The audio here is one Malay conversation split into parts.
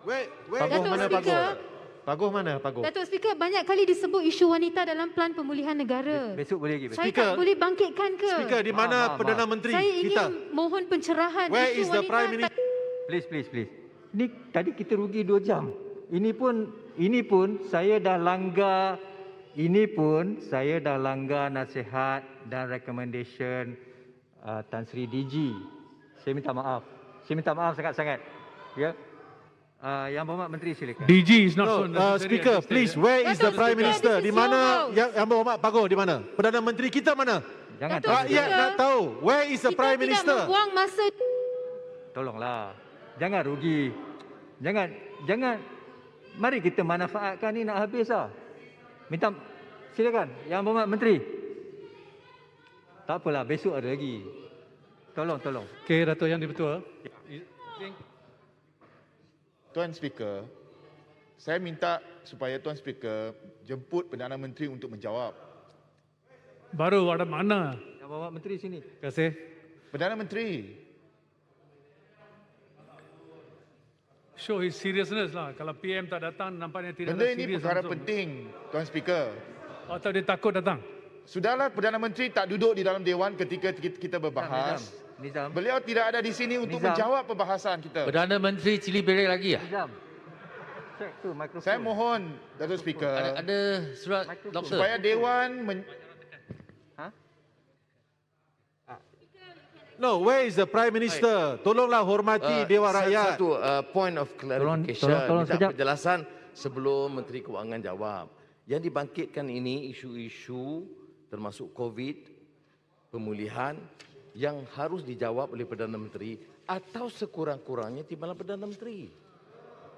Datuk mana Speaker, Paguh mana Paguh? Datuk Speaker, banyak kali disebut isu wanita dalam Pelan Pemulihan Negara. Besok boleh lagi. Saya Speaker, tak boleh bangkitkan ke? Speaker, di mana Maaf. Perdana Menteri Saya ingin kita? mohon pencerahan Where isu is the wanita. Prime Minister? Please. Ni tadi kita rugi 2 jam. Ini pun saya dah langgar nasihat dan recommendation Tan Sri DG. Saya minta maaf sangat-sangat. Ya. Yang Berhormat Menteri silakan. DG is not so No, necessary. Speaker, please, where is the Datuk Prime Speaker, Minister? this Di is your mana house. yang berhormat Paguh di mana? Perdana Menteri kita mana? Jangan Datuk Rakyat Speaker, nak tahu, where is the kita Prime tidak Minister? membuang masa. tolonglah. Jangan rugi. Jangan. Mari kita manfaatkan ni nak habis lah. Silakan Yang Berhormat Menteri. Tak apalah, besok ada lagi. Tolong. Okey, Datuk Yang di-Pertua. Tuan Speaker, saya minta supaya Tuan Speaker jemput Perdana Menteri untuk menjawab. Baru ada mana? Yang Berhormat Menteri sini. Terima kasih. Perdana Menteri, Show his seriousness lah. Kalau PM tak datang, nampaknya tidak benda ada ini serius perkara langsung. penting, Tuan Speaker. Atau dia takut datang? Sudahlah Perdana Menteri tak duduk di dalam Dewan ketika kita berbahas. Nizam. Beliau tidak ada di sini untuk Nizam. menjawab perbahasan kita. Perdana Menteri Cili Berik lagi ya? Nizam. Check tu mikrofon. Saya mohon, Datuk Speaker, Ada surat doktor. supaya Dewan No, where is the Prime Minister? Tolonglah hormati Dewan Rakyat. Satu point of clarification, tolong minta sekejap. penjelasan sebelum Menteri Kewangan jawab. Yang dibangkitkan ini isu-isu termasuk COVID, pemulihan yang harus dijawab oleh Perdana Menteri atau sekurang-kurangnya timbalan Perdana Menteri.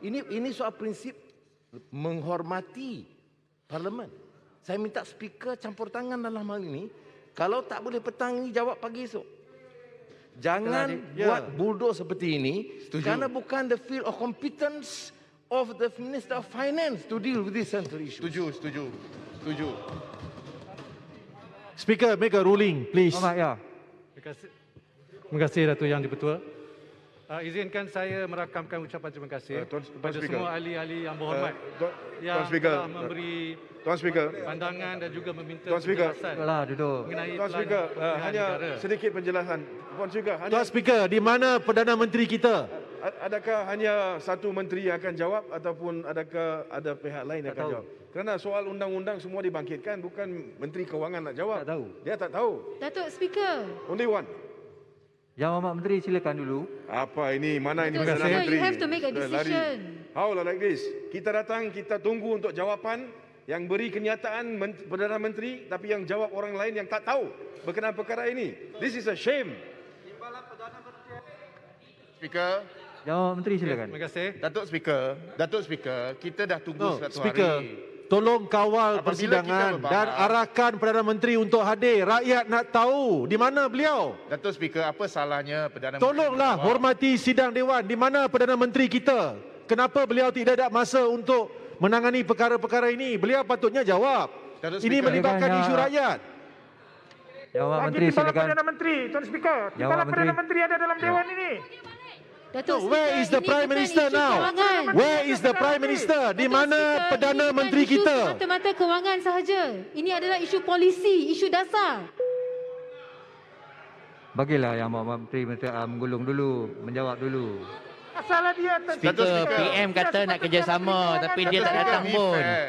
Ini soal prinsip menghormati Parlimen. Saya minta speaker campur tangan dalam hal ini. Kalau tak boleh petang ini, jawab pagi esok. Jangan Ya. buat buldo seperti ini. Kerana bukan the field of competence of the Minister of Finance to deal with this central issue. Setuju. Speaker, make a ruling, please. Hormat ya. Terima kasih Datuk Yang di-Pertua. Izinkan saya merakamkan ucapan terima kasih Tuan kepada Speaker. semua ahli-ahli yang berhormat Tuan yang Speaker. telah memberi Tuan Speaker, pandangan dan juga meminta Tuan Speaker. penjelasan Lah duduk. mengenai Tuan Speaker, Pelan hanya Negara. sedikit penjelasan. Tuan Speaker, Tuan Speaker, di mana Perdana Menteri kita? adakah hanya satu menteri yang akan jawab ataupun adakah ada pihak lain yang Tak akan tahu. jawab? Kerana soal undang-undang semua dibangkitkan, bukan Menteri Kewangan nak jawab. Tak tahu. Dia tak tahu. Datuk Speaker, Only one. Yang Berhormat Menteri silakan dulu. Apa ini? Mana ini Datuk Perdana Speaker, Menteri? you have to make a Sudah lari. decision. How lah like this? Kita datang, kita tunggu untuk jawapan yang beri kenyataan Perdana Menteri, tapi yang jawab orang lain yang tak tahu berkenaan perkara ini. This is a shame. Speaker, Yang Berhormat Menteri silakan. Terima kasih. Datuk Speaker, kita dah tunggu No, satu Speaker, hari. tolong kawal Apabila persidangan kita berbahas- dan arahkan Perdana Menteri untuk hadir. Rakyat nak tahu di mana beliau. Datuk Speaker, apa salahnya Perdana Tolonglah Menteri hormati sidang Dewan. Di mana Perdana Menteri kita? Kenapa beliau tidak ada masa untuk menangani perkara-perkara ini? Beliau patutnya jawab. Datuk Ini Speaker. melibatkan Silakan, isu ya. rakyat. Yang Berhormat Menteri silakan. Menteri, Tuan Speaker. Yang Berhormat Menteri. Menteri ada dalam Dewan ini. Datuk Where Speaker, is the ini Prime bukan Minister isu now? kewangan. Where is the Prime Minister? Di Datuk mana Speaker, Perdana ini bukan Menteri isu kita? semata-mata kewangan sahaja. Ini adalah isu polisi, isu dasar. Bagilah Yang Berhormat Menteri menggulung dulu, menjawab dulu. Masalah dia Datuk Speaker Speaker. PM kata nak kerjasama tapi dia tak datang Ini pun. fair.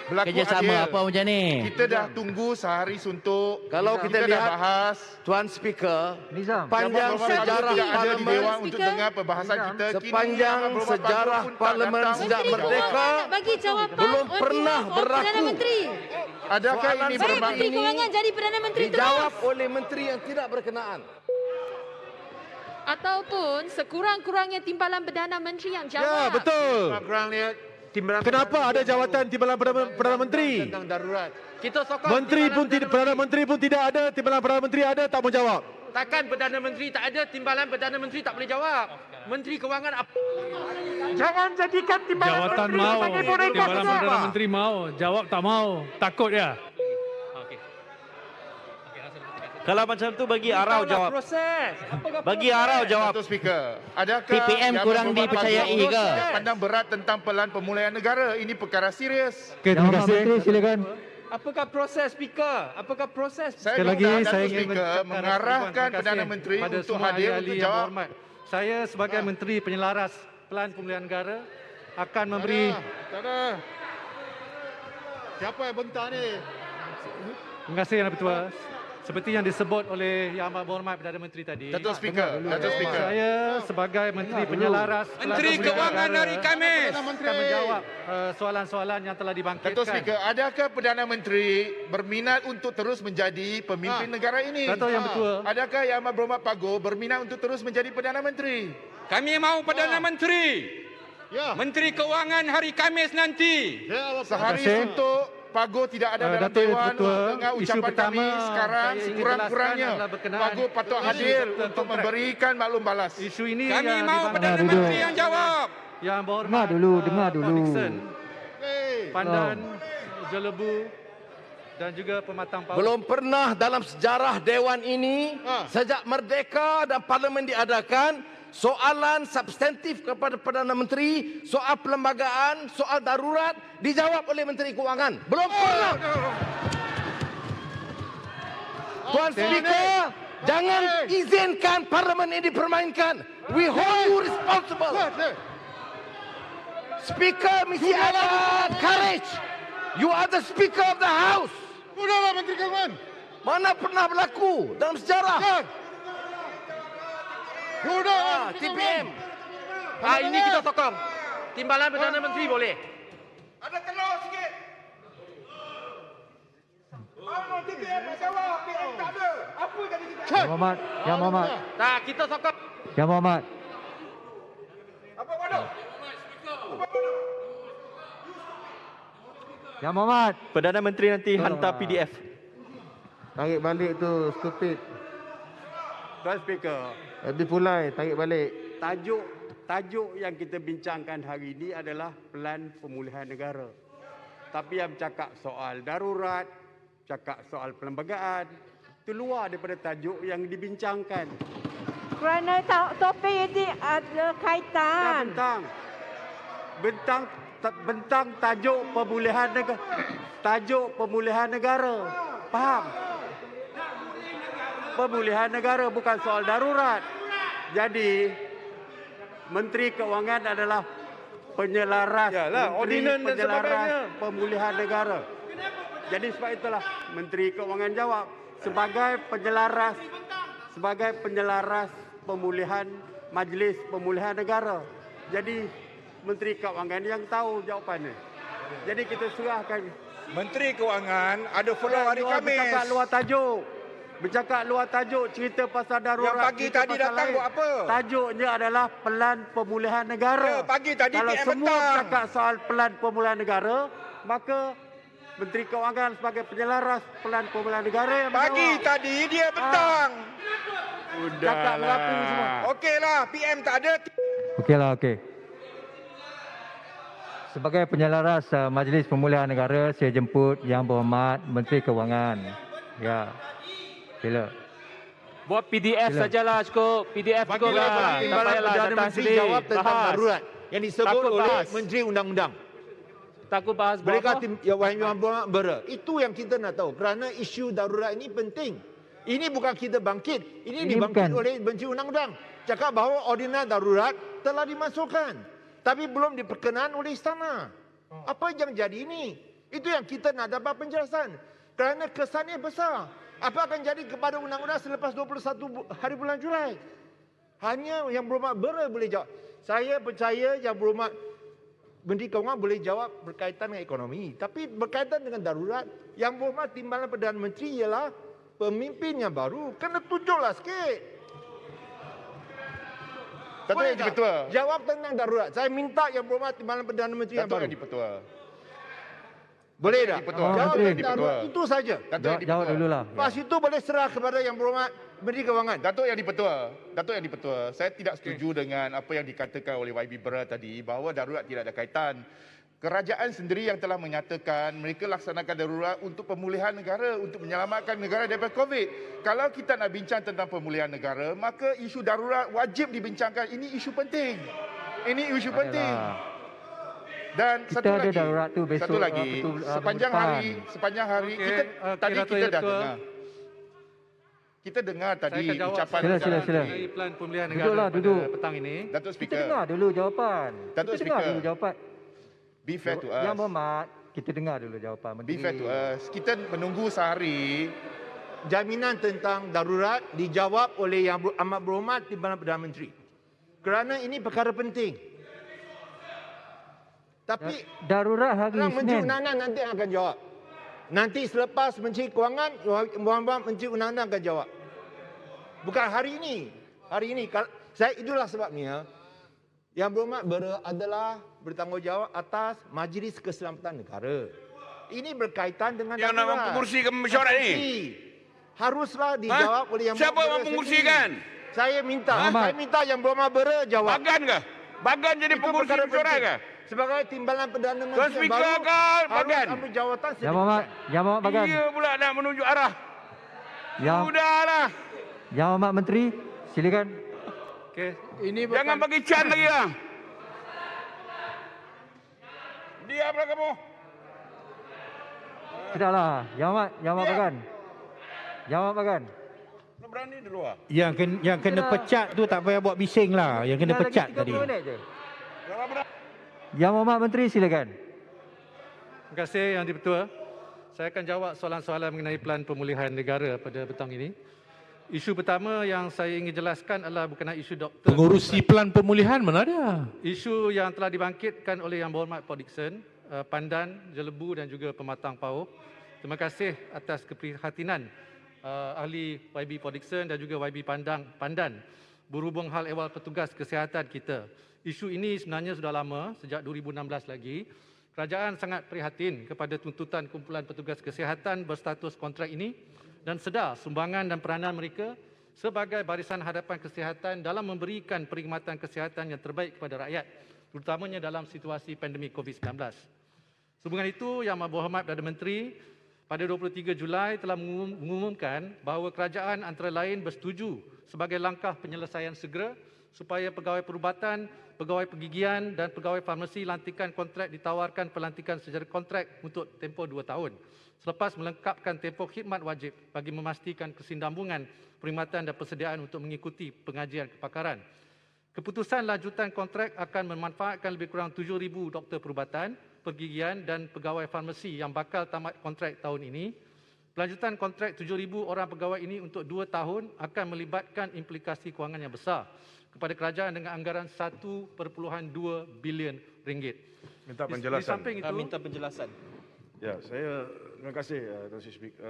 Berlaku Kerjasama adil. apa macam ni? Kita dah tunggu sehari suntuk. Kalau kita dah lihat- bahas. Tuan Speaker, Nizam. panjang Jawapan sejarah tidak ada di Parlimen, Dewan untuk Speaker. dengar perbahasan kita. Kini sepanjang Abang Berhormat sejarah Paduka pun tak Parlimen datang sejak untuk merdeka, jawab. nak bagi jawapan belum on pernah behalf of Perdana berlaku. Menteri. Adakah Soalan ini Baik, bermakna Menteri Kewangan jadi Perdana Menteri dijawab terus. oleh menteri yang tidak berkenaan. Ataupun sekurang-kurangnya timbalan Perdana Menteri yang jawab. Ya, betul. kurangnya Kenapa ada jawatan timbalan Perdana Menteri? tentang darurat? Kita sokong Menteri pun tidak, Perdana Menteri pun tidak ada, timbalan Perdana Menteri ada, tak mau jawab. takkan Perdana Menteri tak ada, timbalan Perdana Menteri tak boleh jawab. Menteri Kewangan apa? Jangan jadikan timbalan Jawatan menteri mau, sebagai boneka timbalan besar. Perdana Menteri mau, jawab tak mau, takut ya. Kalau macam tu bagi Arau jawab. Proses. Bagi Arau jawab. Datuk Speaker, adakah PPM Yang kurang Berhormat dipercayai Pago ke? pandang berat tentang pelan pemulihan negara? Ini perkara serius. Okey, terima Yang kasih. Menteri silakan. Apakah proses, Speaker? Apakah proses? Saya Sekali lagi minta saya Datuk ingin Speaker mengucapkan mengarahkan terima kasih Perdana Menteri kepada untuk semua hadir ahli-ahli untuk yang jawab. berhormat. Saya sebagai Menteri Penyelaras Pelan Pemulihan Negara akan memberi Tak ada. Siapa yang bentar ni? terima kasih Yang Bertuah. Seperti yang disebut oleh Yang Amat Berhormat Perdana Menteri tadi. Datuk Speaker, Datuk Speaker. Saya sebagai Menteri Penyelaras Menteri Pelan Pemulihan Kewangan Negara hari Khamis. akan menjawab soalan-soalan yang telah dibangkitkan. Datuk Speaker, adakah Perdana Menteri berminat untuk terus menjadi pemimpin negara ini? Datuk Yang Bertuah. Adakah Yang Amat Berhormat Pago berminat untuk terus menjadi Perdana Menteri? Kami mahu Perdana Menteri. Ya. Menteri Kewangan hari Khamis nanti. Sehari Terima kasih. untuk Pago tidak ada dalam Datuk Yang Dewan. Bertuah, Dengan isu ucapan pertama kami sekarang saya ingin sekurang-kurangnya jelaskan adalah berkenaan Pago patut isu hadir tentang untuk kontrak. memberikan maklum balas. Isu ini Kami yang mahu dibangkitkan Perdana dulu. Menteri yang jawab. Yang Berhormat Dengar dulu, dengar Pak dulu. Nixon, Pandan, Jelebu dan juga Pematang Paut. Belum pernah dalam sejarah Dewan ini sejak merdeka dan parlimen diadakan soalan substantif kepada Perdana Menteri, soal perlembagaan, soal darurat dijawab oleh Menteri Kewangan. Belum pernah. Tuan Speaker, jangan izinkan parlimen ini dipermainkan. We hold you responsible. Speaker mesti ada courage. You are the Speaker of the House. Sudahlah Menteri Kewangan. Mana pernah berlaku dalam sejarah? Sudah. TPM. Ini kita sokong. Timbalan Perdana Menteri boleh. Ada telur sikit. TPM nak jawab, TPM tak ada. Apa jadi TPM? Yang Berhormat, Yang Berhormat, Tak, kita sokong. Yang Berhormat. Apa bodoh? Yang Berhormat. Perdana Menteri nanti hantar PDF. Tarik balik tu, stupid. Tuan Speaker, Habis pulai, tarik balik. tajuk yang kita bincangkan hari ini adalah Pelan Pemulihan Negara. Tapi yang bercakap soal darurat, cakap soal perlembagaan, itu luar daripada tajuk yang dibincangkan. Kerana topik ini ada kaitan. Bentang tajuk pemulihan negara. Tajuk pemulihan negara. Faham? Pemulihan negara bukan soal darurat. Jadi Menteri Keuangan adalah penyelaras. Yalah, Menteri ordinan dan penyelaras sebagainya. pemulihan negara. Jadi sebab itulah Menteri Keuangan jawab sebagai penyelaras pemulihan Majlis Pemulihan Negara. Jadi Menteri Keuangan yang tahu jawapannya. Jadi kita serahkan. Menteri Kewangan ada follow hari Khamis. Bercakap luar tajuk. Bercakap luar tajuk cerita pasal darurat. Yang pagi cerita tadi pasal datang lain. buat apa? Tajuknya adalah Pelan Pemulihan Negara. Ya, pagi tadi Kalau PM semua petang. bercakap soal Pelan Pemulihan Negara, maka Menteri Keuangan sebagai penyelaras Pelan Pemulihan Negara yang Pagi menjawab. tadi dia petang. Cakap merapu semua. Okeylah, PM tak ada. Okeylah, okey. Sebagai penyelaras Majlis Pemulihan Negara, saya jemput Yang Berhormat Menteri Keuangan. Ya. Sila. Buat PDF Sila. sajalah cukup. PDF cukup lah. Tak payahlah Perdana datang Menteri sini. jawab tentang Bahas. darurat yang disebut Takut oleh bahas. Menteri Undang-Undang. Takut bahas buat Mereka apa? tim Yang Berhormat bera. Itu yang kita nak tahu kerana isu darurat ini penting. Ini bukan kita bangkit. Ini dibangkit bukan. oleh Menteri Undang-Undang. Cakap bahawa ordinan darurat telah dimasukkan. Tapi belum diperkenan oleh istana. Apa yang jadi ini? Itu yang kita nak dapat penjelasan. Kerana kesannya besar. Apa akan jadi kepada undang-undang selepas 21 hari bulan Julai? Hanya Yang Berhormat bera boleh jawab. Saya percaya Yang Berhormat Menteri Keuangan boleh jawab berkaitan dengan ekonomi. Tapi berkaitan dengan darurat, Yang Berhormat Timbalan Perdana Menteri ialah pemimpin yang baru. Kena tunjuklah sikit. Datuk Yang Di-Pertua. Jawab tentang darurat. Saya minta Yang Berhormat Timbalan Perdana Menteri yang Datuk baru. Yang Di-Pertua. Boleh Datuk tak? Yang Di-Pertua. Jawab Datuk Yang tentang Di-Pertua. darurat. Itu saja. Datuk Yang Jawab Di-Pertua. dululah. Lepas itu boleh serah kepada Yang Berhormat Menteri Keuangan. Datuk Yang Di-Pertua. Datuk Yang Di-Pertua. Saya tidak setuju dengan apa yang dikatakan oleh YB Bera tadi bahawa darurat tidak ada kaitan. Kerajaan sendiri yang telah menyatakan mereka laksanakan darurat untuk pemulihan negara, untuk menyelamatkan negara daripada COVID. Kalau kita nak bincang tentang pemulihan negara, maka isu darurat wajib dibincangkan. Ini isu penting. Ini isu penting. Dan Kita satu ada lagi, darurat tu besok, satu lagi, sepanjang hari Okey, kita tadi Ratu kita yang dah Ketua. dengar. Kita dengar Saya tadi akan jawab ucapan Sila, Perdana sila. Menteri. mengenai pelan pemulihan negara Duduklah, pada duduk. petang ini. Datuk Kita Speaker, dengar dulu jawapan. Datuk Kita dengar Speaker. dulu jawapan. be fair to us. Yang berhormat, kita dengar dulu jawapan Be Menteri. fair to us. Kita menunggu sehari. Jaminan tentang darurat dijawab oleh Yang Amat Berhormat Timbalan Perdana Menteri. Kerana ini perkara penting. Tapi Darurat hari orang Menteri Isnin. Undang-Undang nanti akan jawab. Nanti selepas Menteri Kewangan, Menteri Undang-Undang akan jawab. Bukan hari ini. Hari ini. Itulah sebabnya Yang Berhormat adalah bertanggungjawab atas Majlis Keselamatan Negara. Ini berkaitan dengan Yang nak darurat. mempengurusikan mesyuarat ini? Haruslah dijawab oleh Yang Siapa Berhormat mempengurusikan? sendiri. Saya minta Yang Berhormat jawab. Bagan ke? Bagan jadi Itu pengurusi perkara mesyuarat ke? penting. Sebagai timbalan Perdana Menteri Tuan yang Speaker baru ke Bagan? harus ambil jawatan Yang berhormat, Yang berhormat Bagan. Dia pula nak menunjuk arah. Yang Sudahlah. Yang berhormat Menteri, silakan. Okey. Jangan bagi can lagi lah. Diamlah kamu. Sudahlah. Yang berhormat Bagan. Yang berhormat Bagan. Berani di luar. Yang kena pecat tu tak payah buat bising lah. Yang kena Tinggal pecat lagi 30 tadi. minit je. Yang berhormat Menteri, silakan. Terima kasih Yang di-Pertua. Saya akan jawab soalan-soalan mengenai pelan pemulihan negara pada petang ini. Isu pertama yang saya ingin jelaskan adalah berkenaan isu doktor. Pengurusi pelan pemulihan mana ada? Isu yang telah dibangkitkan oleh Yang Berhormat Paul Dickson, Pandan, Jelebu dan juga Pematang Pauh. Terima kasih atas keprihatinan ahli YB Paul Dickson dan juga YB Pandan berhubung hal ehwal petugas kesihatan kita. Isu ini sebenarnya sudah lama, sejak 2016 lagi. Kerajaan sangat prihatin kepada tuntutan kumpulan petugas kesihatan berstatus kontrak ini dan sedar sumbangan dan peranan mereka sebagai barisan hadapan kesihatan dalam memberikan perkhidmatan kesihatan yang terbaik kepada rakyat, terutamanya dalam situasi pandemik COVID-19. Sehubungan itu, Yang Berhormat Perdana Menteri pada 23 Julai telah mengumumkan bahawa kerajaan antara lain bersetuju sebagai langkah penyelesaian segera supaya pegawai perubatan, pegawai pergigian dan pegawai farmasi lantikan kontrak ditawarkan pelantikan secara kontrak untuk tempoh 2 tahun. Selepas melengkapkan tempoh khidmat wajib bagi memastikan kesinambungan perkhidmatan dan persediaan untuk mengikuti pengajian kepakaran. Keputusan lanjutan kontrak akan memanfaatkan lebih kurang 7,000 doktor perubatan, pergigian dan pegawai farmasi yang bakal tamat kontrak tahun ini. Pelanjutan kontrak 7,000 orang pegawai ini untuk 2 tahun akan melibatkan implikasi kewangan yang besar kepada kerajaan dengan anggaran 1.2 bilion ringgit. Minta Di penjelasan. samping itu, Minta penjelasan. Ya, terima kasih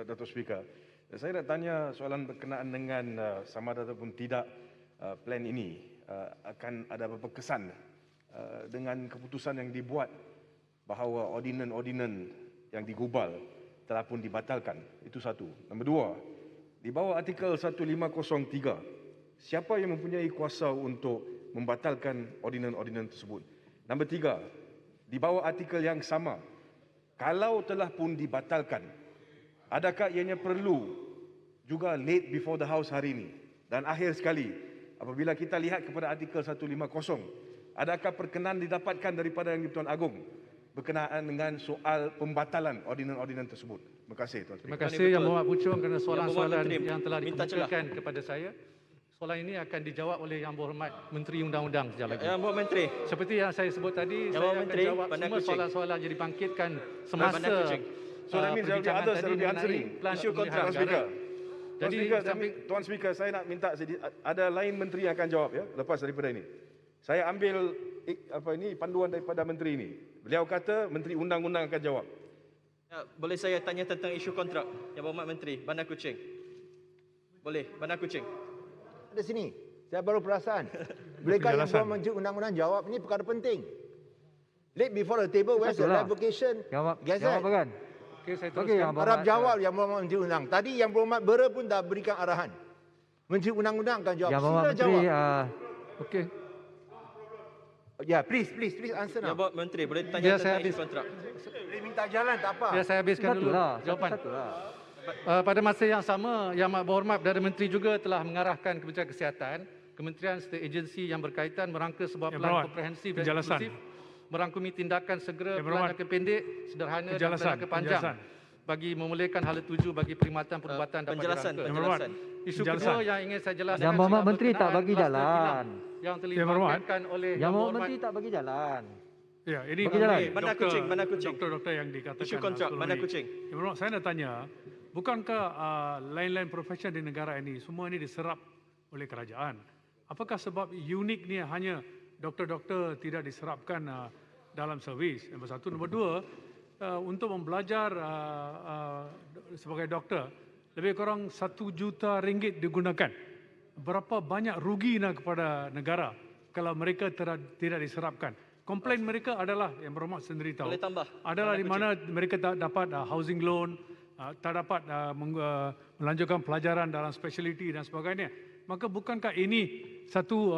Datuk Speaker. Saya nak tanya soalan berkenaan dengan sama ada ataupun tidak plan ini akan ada apa kesan dengan keputusan yang dibuat bahawa ordinan-ordinan yang digubal telah pun dibatalkan. Itu satu. Nombor dua, di bawah artikel 1503, siapa yang mempunyai kuasa untuk membatalkan ordinan-ordinan tersebut? Nombor tiga, di bawah artikel yang sama, kalau telah pun dibatalkan, adakah ianya perlu juga late before the house hari ini? Dan akhir sekali, apabila kita lihat kepada artikel 150, adakah perkenan didapatkan daripada Yang di-Pertuan Agong berkenaan dengan soal pembatalan ordinan-ordinan tersebut? Terima kasih Tuan terima Speaker. kasih Yang Berhormat Puchong kerana soalan-soalan Menteri yang telah minta celah. dikemukakan kepada saya. Soalan ini akan dijawab oleh Yang Berhormat Menteri Undang-Undang sekejap lagi. Yang Berhormat Menteri. Seperti yang saya sebut tadi, Yang saya Berhormat akan Menteri, jawab Bandar semua Kuching. soalan-soalan yang dibangkitkan Bandar semasa Kuching. So that means there will be perbincangan others tadi that will be mengenai answering. plan Isu pemulihan kontrak. Tuan negara. Speaker, Jadi, Tuan Speaker, saya nak minta ada lain menteri yang akan jawab ya lepas daripada ini. Saya ambil panduan daripada menteri ini. Beliau kata Menteri Undang-Undang akan jawab. Ya, boleh saya tanya tentang isu kontrak? Yang Berhormat Menteri, Bandar Kuching. Boleh, Bandar Kuching. Ada sini. Saya baru perasan. Bolehkah Yang Berhormat Menteri Undang-Undang jawab? Ini perkara penting. Late before the table, where's the Betul lah. revocation Yang gazette? Bagan. Okey, saya Okey, teruskan. Yang Harap Berhormat. jawab Yang Berhormat Menteri Undang. Tadi Yang Berhormat Bera pun dah berikan arahan. Menteri Undang-Undang akan jawab. Yang Berhormat Sila Menteri, jawab. Okey. Ya, please answer Yang now. Bapak Menteri boleh tanya Biar saya tentang isu habis. kontrak. Boleh minta jalan tak apa. Biar saya habiskan dulu jawapan. Pada masa yang sama, Yang Amat Berhormat Perdana Menteri juga telah mengarahkan Kementerian Kesihatan, kementerian serta agensi yang berkaitan merangka sebuah plan komprehensif dan inklusif, merangkumi tindakan segera, plan jangka pendek, sederhana dan plan jangka panjang bagi memulihkan hala tuju bagi perkhidmatan perubatan dapat dirangka. Isu kedua yang ingin saya jelaskan, Yang Berhormat Menteri tak bagi jalan. Yang terlibatkan oleh Yang Berhormat Menteri tak bagi jalan. Ya, ini Bagi jalan. Mana kucing? Mana kucing? doktor-doktor yang dikatakan. Isu kontrak, mana kucing? Yang Berhormat, saya nak tanya, bukankah lain-lain profesi di negara ini semua ini diserap oleh kerajaan? Apakah sebab unik ni hanya doktor-doktor tidak diserapkan dalam servis? Nombor satu. Nombor dua, untuk membelajar sebagai doktor, lebih kurang 1 juta ringgit digunakan. Berapa banyak rugi kepada negara kalau mereka tidak diserapkan? Komplain mereka adalah, Yang Berhormat sendiri tahu, Boleh tambah? adalah di mana mereka tak dapat housing loan, tak dapat melanjutkan pelajaran dalam speciality dan sebagainya. Maka bukankah ini satu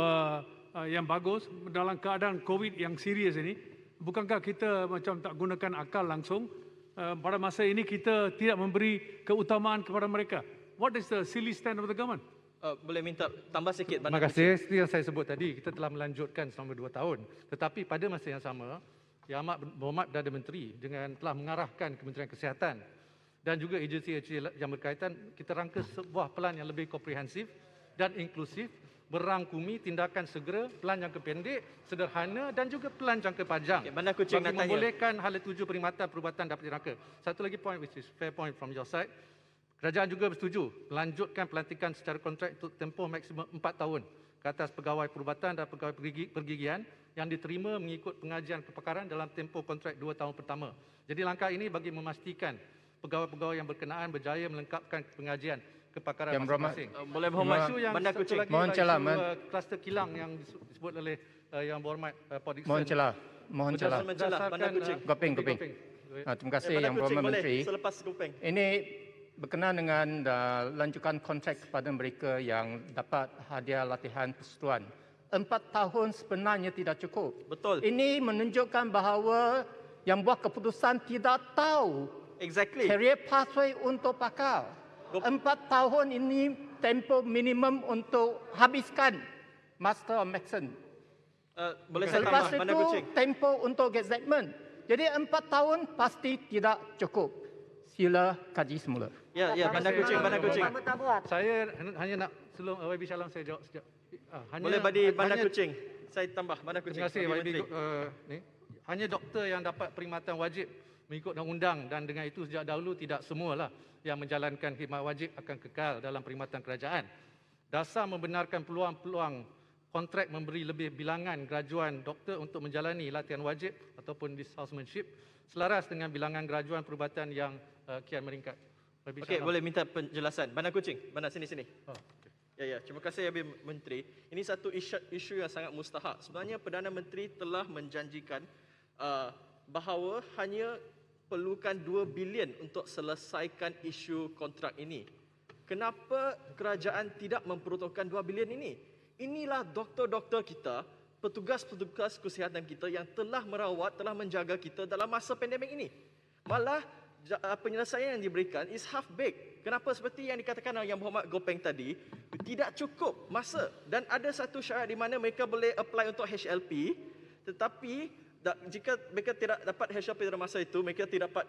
yang bagus dalam keadaan COVID yang serius ini? Bukankah kita macam tak gunakan akal langsung? Pada masa ini kita tidak memberi keutamaan kepada mereka. What is the silly stand of the government? Boleh minta tambah sikit? Terima kasih. Seperti yang saya sebut tadi, kita telah melanjutkan selama 2 tahun. Tetapi pada masa yang sama, Yang Amat Berhormat Perdana Menteri dengan telah mengarahkan Kementerian Kesihatan dan juga agensi-agensi yang berkaitan, kita rangka sebuah plan yang lebih komprehensif dan inklusif, berangkumi tindakan segera, plan jangka pendek, sederhana dan juga plan jangka panjang. Mana kucing bagi nak tanya? membolehkan hala tuju perkhidmatan perubatan dapat dirangka. Satu lagi point which is fair point from your side. Kerajaan juga bersetuju melanjutkan pelantikan secara kontrak untuk tempoh maksimum 4 tahun ke atas pegawai perubatan dan pegawai pergigian yang diterima mengikut pengajian kepakaran dalam tempoh kontrak 2 tahun pertama. Jadi langkah ini bagi memastikan pegawai-pegawai yang berkenaan berjaya melengkapkan pengajian kepakaran Yang Berhormat, masing-masing. Boleh Berhormat, Isu yang Bandar satu Kucing. lagi Mohon ialah celah, isu kluster kilang yang disebut oleh Yang Berhormat Port Dickson. Mohon celah. Mohon celah. Bandar Kucing. Gopeng. Terima kasih Bandar Yang Berhormat Kucing, Menteri. boleh selepas Gopeng. Ini berkenaan dengan lanjukan kontrak kepada mereka yang dapat hadiah latihan persekutuan. 4 tahun sebenarnya tidak cukup. Betul. Ini menunjukkan bahawa yang buat keputusan tidak tahu career pathway untuk pakar. 4 tahun ini tempoh minimum untuk habiskan Master of Medicine. Boleh saya Selepas tambah? Bandar itu Kucing. tempoh untuk gazetment. Jadi 4 tahun pasti tidak cukup. Sila kaji semula. Ya, Bandar Kucing, Bandar Kucing. Saya hanya nak sebelum YB Shalom saya jawab sekejap. Boleh bagi Bandar Kucing. Saya tambah Bandar Kucing. Terima kasih Bagi YB. Menteri. Hanya doktor yang dapat perkhidmatan wajib mengikut undang-undang dan dengan itu sejak dahulu tidak semualah yang menjalankan khidmat wajib akan kekal dalam perkhidmatan kerajaan. Dasar membenarkan peluang-peluang kontrak memberi lebih bilangan graduan doktor untuk menjalani latihan wajib ataupun dishousemanship selaras dengan bilangan graduan perubatan yang kian meningkat. Okey, boleh minta penjelasan. Bandar Kucing, bandar sini. Ya, terima kasih YB Menteri. Ini satu isu yang sangat mustahak. Sebenarnya Perdana Menteri telah menjanjikan bahawa hanya perlukan 2 bilion untuk selesaikan isu kontrak ini. Kenapa kerajaan tidak memperuntukkan 2 bilion ini? Inilah doktor-doktor kita, petugas-petugas kesihatan kita yang telah merawat, telah menjaga kita dalam masa pandemik ini. Malah penyelesaian yang diberikan is half-baked. Kenapa? Seperti yang dikatakan oleh Yang Berhormat Gopeng tadi, tidak cukup masa. Dan ada satu syarat di mana mereka boleh apply untuk HLP, tetapi jika mereka tidak dapat HLP pada masa itu, mereka tidak dapat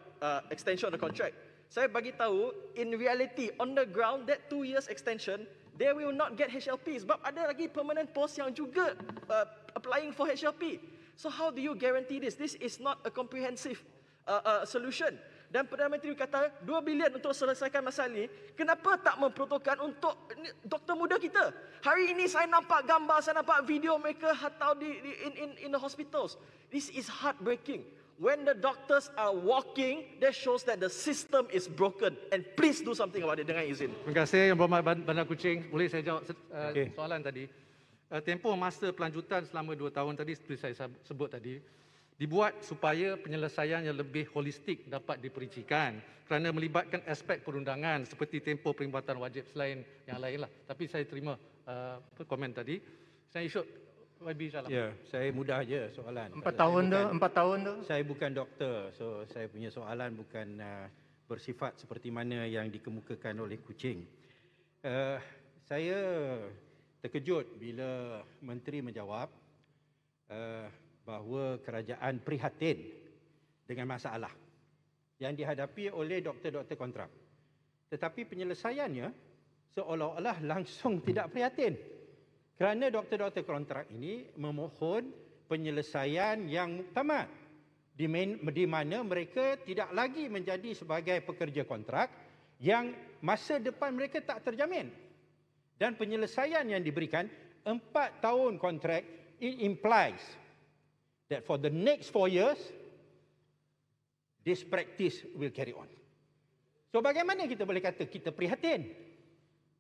extension of the contract. Saya bagi tahu, in reality, on the ground, that 2 years extension, they will not get HLP. Sebab ada lagi permanent post yang juga applying for HLP. So how do you guarantee this? This is not a comprehensive solution. Dan Perdana Menteri kata 2 bilion untuk selesaikan masalah ini. Kenapa tak memperuntukkan untuk doktor muda kita? Hari ini saya nampak gambar, saya nampak video mereka hatau in the hospitals. This is heartbreaking. When the doctors are walking, that shows that the system is broken. And please do something about it dengan izin. Terima kasih Yang Berhormat Bandar Kucing. Boleh saya jawab soalan tadi? Tempoh masa pelanjutan selama 2 tahun tadi seperti saya sebut tadi, dibuat supaya penyelesaian yang lebih holistik dapat diperincikan kerana melibatkan aspek perundangan seperti tempoh perkhidmatan wajib selain yang lainlah. Tapi saya terima komen tadi. Saya should YB Shalom. Ya, saya mudah je soalan. 4 tahun tu, 4 tahun tu. Saya bukan doktor, so saya punya soalan bukan bersifat seperti mana yang dikemukakan oleh Kuching. Saya terkejut bila Menteri menjawab bahawa kerajaan prihatin dengan masalah yang dihadapi oleh doktor-doktor kontrak. Tetapi penyelesaiannya seolah-olah langsung tidak prihatin. Kerana doktor-doktor kontrak ini memohon penyelesaian yang muktamad di mana mereka tidak lagi menjadi sebagai pekerja kontrak yang masa depan mereka tak terjamin. Dan penyelesaian yang diberikan 4 tahun kontrak, it implies that for the next 4 years this practice will carry on. So bagaimana kita boleh kata kita prihatin?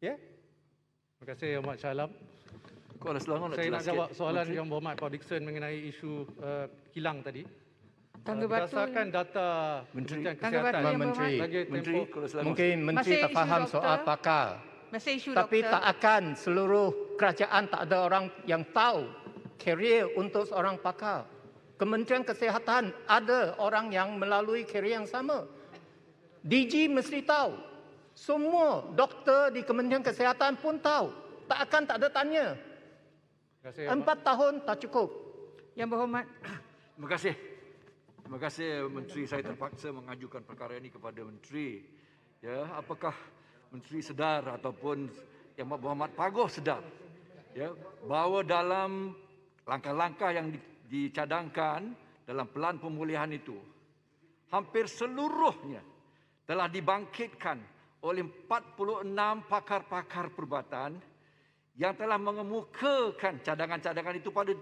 Ya. Terima kasih Yang Berhormat Shah Alam. Kuala Selangor nak Saya nak jelas jawab sikit, soalan Menteri. Yang Berhormat Pak Dixon mengenai isu kilang tadi. Tangga batu. Berdasarkan data Kementerian Kesihatan, Menteri, bagi Menteri, tempoh Kuala Selangor. mungkin Menteri Masih tak isu faham doktor. soal pakar. Masih isu Tapi doktor. tak akan seluruh kerajaan tak ada orang yang tahu karier untuk seorang pakar. Kementerian Kesihatan ada orang yang melalui karier yang sama. DG mesti tahu. Semua doktor di Kementerian Kesihatan pun tahu. Tak akan tak ada tanya. Terima kasih, 4 tahun tak cukup. Yang Berhormat. Terima kasih. Terima kasih Menteri, saya terpaksa mengajukan perkara ini kepada Menteri. Ya, apakah Menteri sedar ataupun Yang Berhormat Pagoh sedar ya bahawa dalam langkah-langkah yang dicadangkan dalam pelan pemulihan itu hampir seluruhnya telah dibangkitkan oleh 46 pakar-pakar perubatan yang telah mengemukakan cadangan-cadangan itu pada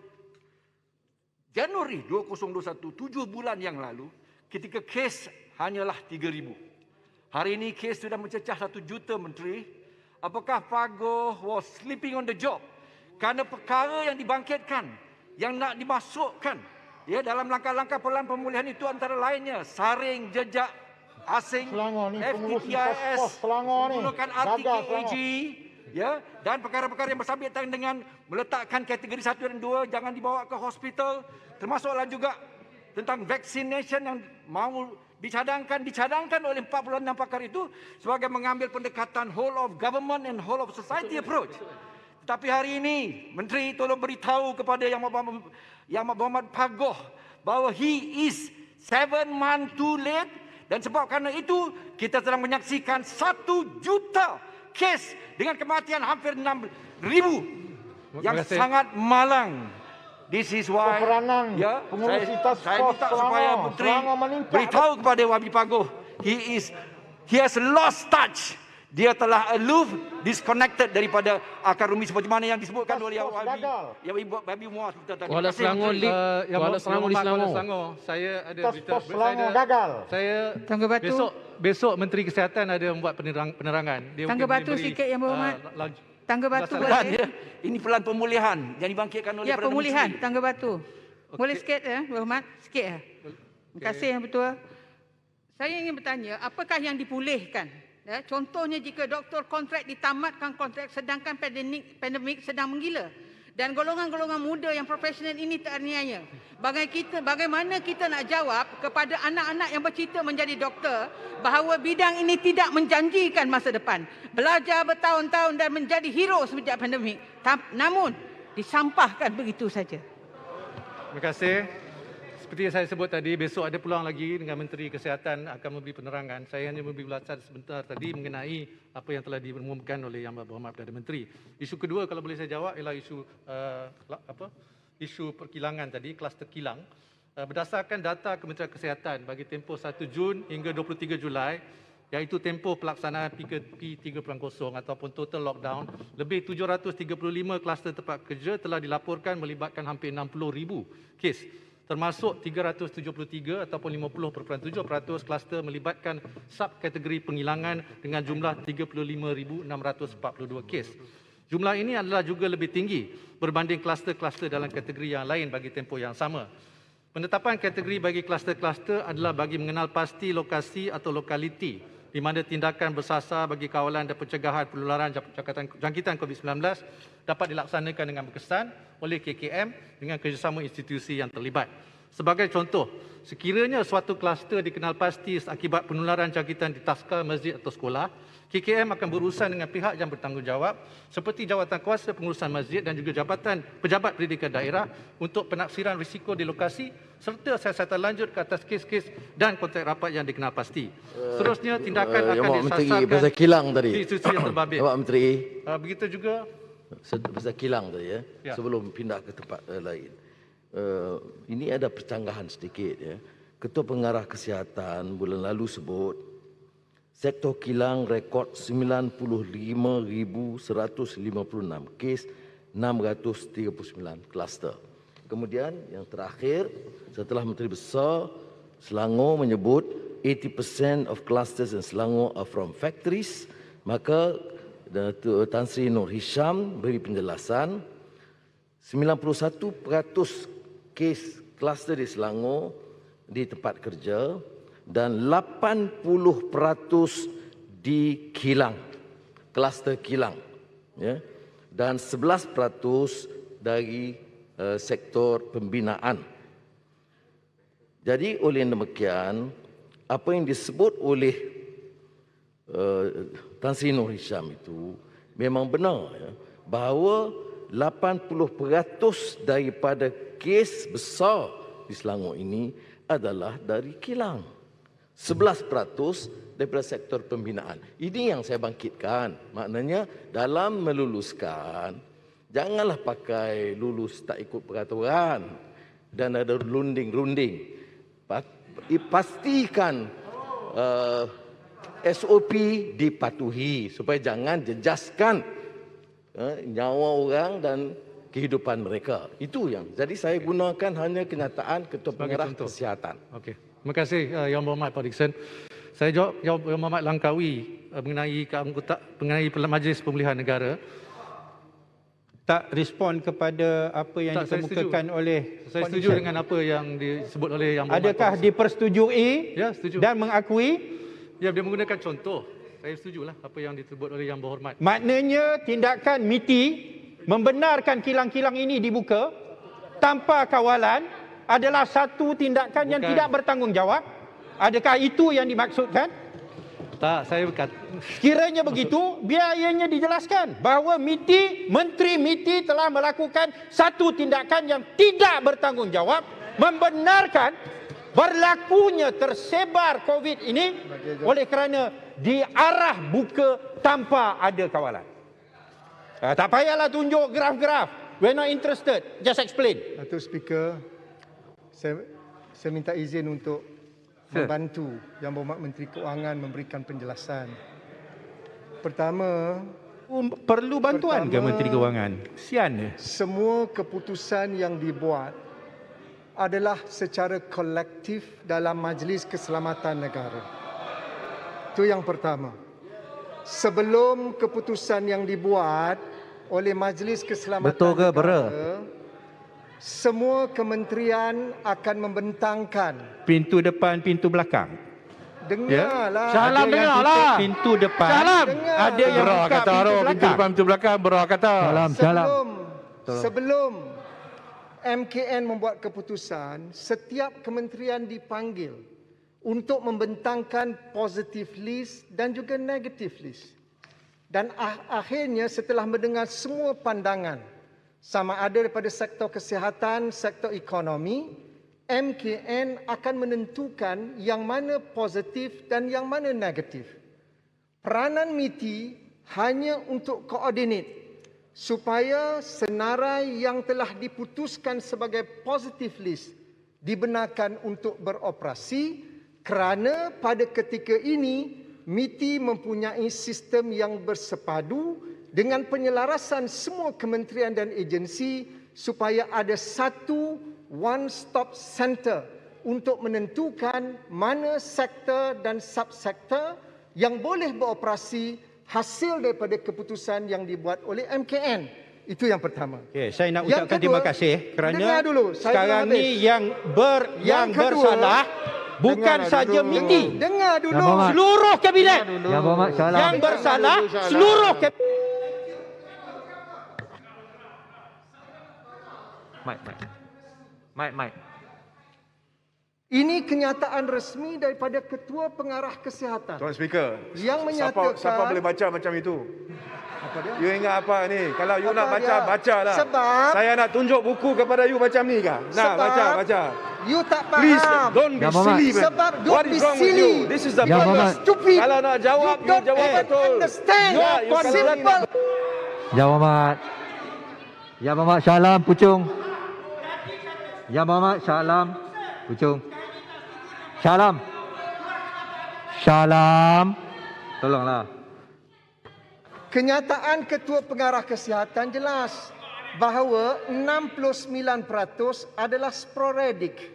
Januari 2021, 7 bulan yang lalu, ketika kes hanyalah 3,000. Hari ini kes sudah mencecah 1 juta, Menteri. Apakah Pagoh was sleeping on the job? Kerana perkara yang dibangkitkan, yang nak dimasukkan ya dalam langkah-langkah pelan pemulihan itu antara lainnya saring jejak asing, FTTIS, menggunakan RTKAG, ya, dan perkara-perkara yang bersangkutan dengan meletakkan kategori 1 dan 2 jangan dibawa ke hospital, termasuklah juga tentang vaccination yang mahu dicadangkan oleh 46 pakar itu sebagai mengambil pendekatan whole of government and whole of society approach. Tetapi hari ini Menteri tolong beritahu kepada Yang Berhormat Pagoh bahawa he is 7 months too late, dan sebab kerana itu kita sedang menyaksikan 1 juta kes dengan kematian hampir 6,000 yang sangat malang. This is why ya, saya minta supaya Menteri beritahu kepada YB Pagoh he has lost touch. Dia telah aloof, disconnected daripada akar rumi seperti mana yang disebutkan oleh YB Muaz. Kuala Selangor League, Kuala Selangor di Selangor. Saya ada berita. Selangor gagal. Saya Tangga batu. besok Menteri Kesihatan ada membuat penerangan. Dia Tangga mungkin batu memberi, sikit Yang Berhormat. Tangga batu Pelan, boleh. ya. Ini pelan pemulihan yang dibangkitkan oleh Ya, Perdana pemulihan. Menteri. Tangga batu. Boleh sikit ya, Berhormat? Sikit ya. Terima kasih Yang Betul. Saya ingin bertanya, apakah yang dipulihkan? Ya, contohnya jika doktor kontrak ditamatkan kontrak sedangkan pandemik sedang menggila dan golongan-golongan muda yang profesional ini teraniaya. Bagaimana kita nak jawab kepada anak-anak yang bercita menjadi doktor bahawa bidang ini tidak menjanjikan masa depan. Belajar bertahun-tahun dan menjadi hero sejak pandemik. Namun disampahkan begitu saja. Terima kasih. Seperti yang saya sebut tadi, besok ada peluang lagi dengan Menteri Kesihatan akan memberi penerangan. Saya hanya memberi ulasan sebentar tadi mengenai apa yang telah diumumkan oleh Yang Berhormat Perdana Menteri. Isu kedua kalau boleh saya jawab ialah isu perkilangan tadi, kluster kilang. Berdasarkan data Kementerian Kesihatan bagi tempoh 1 Jun hingga 23 Julai, iaitu tempoh pelaksanaan PKP 3.0 ataupun total lockdown, lebih 735 kluster tempat kerja telah dilaporkan melibatkan hampir 60,000 kes. Termasuk 373 ataupun 50.7% kluster melibatkan subkategori penghilangan dengan jumlah 35,642 kes. Jumlah ini adalah juga lebih tinggi berbanding kluster-kluster dalam kategori yang lain bagi tempoh yang sama. Penetapan kategori bagi kluster-kluster adalah bagi mengenal pasti lokasi atau lokaliti di mana tindakan bersasar bagi kawalan dan pencegahan penularan jangkitan COVID-19 dapat dilaksanakan dengan berkesan oleh KKM dengan kerjasama institusi yang terlibat. Sebagai contoh, sekiranya suatu kluster dikenal pasti akibat penularan jangkitan di taska, masjid atau sekolah, KKM akan berurusan dengan pihak yang bertanggungjawab seperti Jawatan Kuasa Pengurusan Masjid dan juga Jabatan Pejabat Pendidikan Daerah untuk penaksiran risiko di lokasi serta siasatan lanjut ke atas kes-kes dan kontrak rapat yang dikenal pasti. Seterusnya, tindakan akan disasarkan Pasal kilang tadi. di institusi yang terbabit. Pak Menteri. Begitu juga Pasal kilang tadi ya, Ya. sebelum pindah ke tempat lain. Ini ada percanggahan sedikit ya. Ketua Pengarah Kesihatan bulan lalu sebut sektor kilang rekod 95,156 kes, 639 kluster. Kemudian yang terakhir, setelah Menteri Besar Selangor menyebut 80% of clusters in Selangor are from factories, maka Tan Sri Nur Hisham beri penjelasan 91% kes kluster di Selangor di tempat kerja dan 80% di kilang, kluster kilang, ya, dan 11% dari sektor pembinaan. Jadi oleh demikian, apa yang disebut oleh Tan Sri Nur Hisham itu memang benar ya, bahawa 80% daripada kes besar di Selangor ini adalah dari kilang. 11% daripada sektor pembinaan. Ini yang saya bangkitkan. Maknanya dalam meluluskan, janganlah pakai lulus tak ikut peraturan dan ada runding-runding. Pastikan SOP dipatuhi supaya jangan jejaskan nyawa orang dan kehidupan mereka. Itu yang. Jadi saya gunakan hanya kenyataan Ketua Pengarah Kesihatan. Okey. Terima kasih Yang Berhormat Pak Dickson. Saya jawab Yang Berhormat Langkawi mengenai Majlis Pemulihan Negara. Tak respon kepada apa yang dikemukakan oleh Saya setuju dengan apa yang disebut oleh Yang Berhormat. Adakah dipersetujui ya, setuju. dan mengakui? Ya, dia menggunakan contoh. Saya setujulah apa yang disebut oleh Yang Berhormat. Maknanya tindakan MITI membenarkan kilang-kilang ini dibuka tanpa kawalan adalah satu tindakan yang tidak bertanggungjawab. Adakah itu yang dimaksudkan? Tak, saya berkata. Kiranya begitu, biayanya dijelaskan bahawa Menteri MITI telah melakukan satu tindakan yang tidak bertanggungjawab, membenarkan berlakunya tersebar COVID ini oleh kerana diarah buka tanpa ada kawalan. Tak payahlah tunjuk graf-graf. We're not interested. Just explain. Datuk Speaker, saya minta izin untuk membantu Yang Berhormat Menteri Keuangan memberikan penjelasan. Pertama, perlu bantuan ke Menteri Keuangan? Kesian. Semua keputusan yang dibuat adalah secara kolektif dalam Majlis Keselamatan Negara. Itu yang pertama. Sebelum keputusan yang dibuat oleh Majlis Keselamatan Negara, semua kementerian akan membentangkan pintu depan, pintu belakang. Dengarlah. Salam dengarlah. Pintu depan. Salam. Ada yang buka kata pintu belakang. Pintu depan, pintu belakang. Berah kata. Sebelum MKN membuat keputusan, setiap kementerian dipanggil untuk membentangkan positive list dan juga negative list. Dan akhirnya setelah mendengar semua pandangan, sama ada daripada sektor kesihatan, sektor ekonomi, MKN akan menentukan yang mana positif dan yang mana negatif. Peranan MITI hanya untuk koordinat supaya senarai yang telah diputuskan sebagai positive list dibenarkan untuk beroperasi, kerana pada ketika ini MITI mempunyai sistem yang bersepadu dengan penyelarasan semua kementerian dan agensi supaya ada satu one-stop center untuk menentukan mana sektor dan subsektor yang boleh beroperasi hasil daripada keputusan yang dibuat oleh MKN. Itu yang pertama. Okay, saya nak ucapkan terima kasih kerana dulu, sekarang ni yang bersalah Bukan saja MITI. Dengar dulu. Seluruh kabinet Yang Berhormat Shah Alam. yang bersalah, seluruh kabinet. Mike. Ini kenyataan resmi daripada Ketua Pengarah Kesihatan. Tuan Speaker, yang menyatakan siapa boleh baca macam itu? Apa dia? You ingat apa ni? Kalau you nak baca, dia? bacalah. Sebab saya nak tunjuk buku kepada you macam ni kah? Nah, baca. You tak faham. Please, don't be silly, man. Sebab What don't is be wrong with silly. you? This is the Yang problem. Berhormat. Stupid. Kalau nak jawab, you jawab betul. Understand. You Simple. Yang Berhormat. Yang Berhormat Shah Alam, pucung. Yang Berhormat Shah Alam, pucung. Shah Alam. Shah Alam. Tolonglah. Kenyataan Ketua Pengarah Kesihatan jelas bahawa 69% adalah sporadik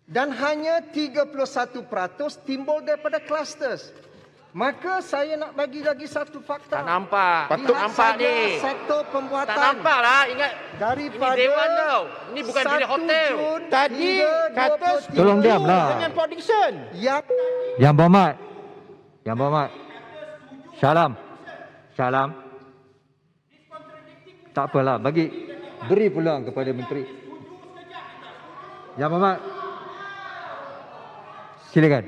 dan hanya 31% timbul daripada clusters. Maka saya nak bagi lagi satu fakta. Tak nampak. Patut nampak ni. Sektor pembuatan. Tak nampak lah. Ingat. Daripada ini Dewan tau. Ini bukan bilik hotel. Tadi kata Tolong diamlah. dengan prediction. Yang Berhormat. Yang Berhormat. Shah Alam. Shah Alam. Tak apalah, beri peluang kepada menteri. Yang Berhormat. Silakan.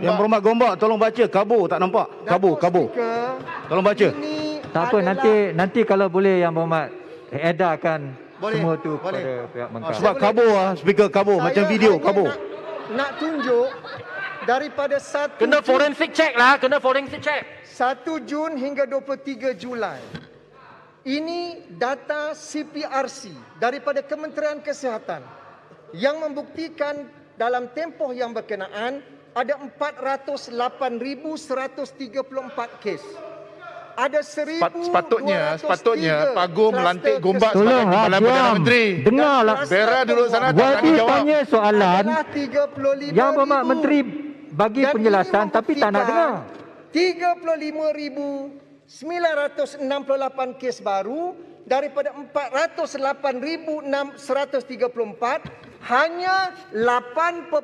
Yang Berhormat Gombak, tolong baca. Kabur, tak nampak. Kabur. Tolong baca. Tak apa, nanti kalau boleh Yang Berhormat edarkan semua tu kepada pihak Mengkang. Sebab kabur speaker kabur macam video kabur. Nak tunjuk daripada 1 Kena forensic check lah. 1 Jun hingga 23 Julai. Ini data CPRC daripada Kementerian Kesihatan yang membuktikan dalam tempoh yang berkenaan ada 408,134 kes. Ada 1,203 Sepatutnya Pagu melantik Gombak sebagai Tolonglah, Timbalan Perdana Menteri. Dengarlah. Bera duduk sana tak Waktu jawab. tanya soalan, adalah 35,000. Yang Berhormat Menteri bagi Dan penjelasan ini tapi tak nak dengar. 35,968 kes baru daripada 408,134 hanya 8.8%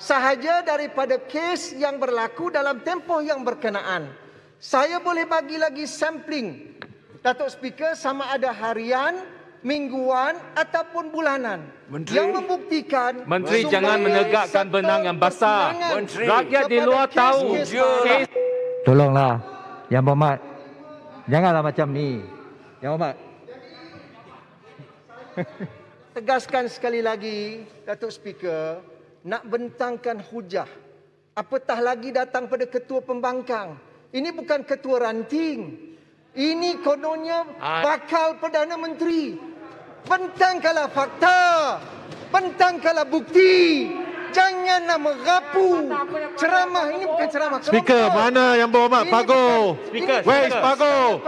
sahaja daripada kes yang berlaku dalam tempoh yang berkenaan. Saya boleh bagi lagi sampling, Datuk Speaker, sama ada harian, mingguan ataupun bulanan. Menteri, yang membuktikan Menteri jangan menegakkan benang yang basah. Menteri, Rakyat di luar tahu. Tolonglah Yang Berhormat. Janganlah macam ni. Yang Berhormat. Tegaskan sekali lagi, Datuk Speaker, nak bentangkan hujah. Apatah lagi datang pada Ketua Pembangkang. Ini bukan Ketua Ranting. Ini kononnya bakal Perdana Menteri. Bentangkanlah fakta. Bentangkanlah bukti. Janganlah merapu. Ceramah ini bukan ceramah kelompok. Speaker, mana Yang Berhormat? Pago. Where is Pago?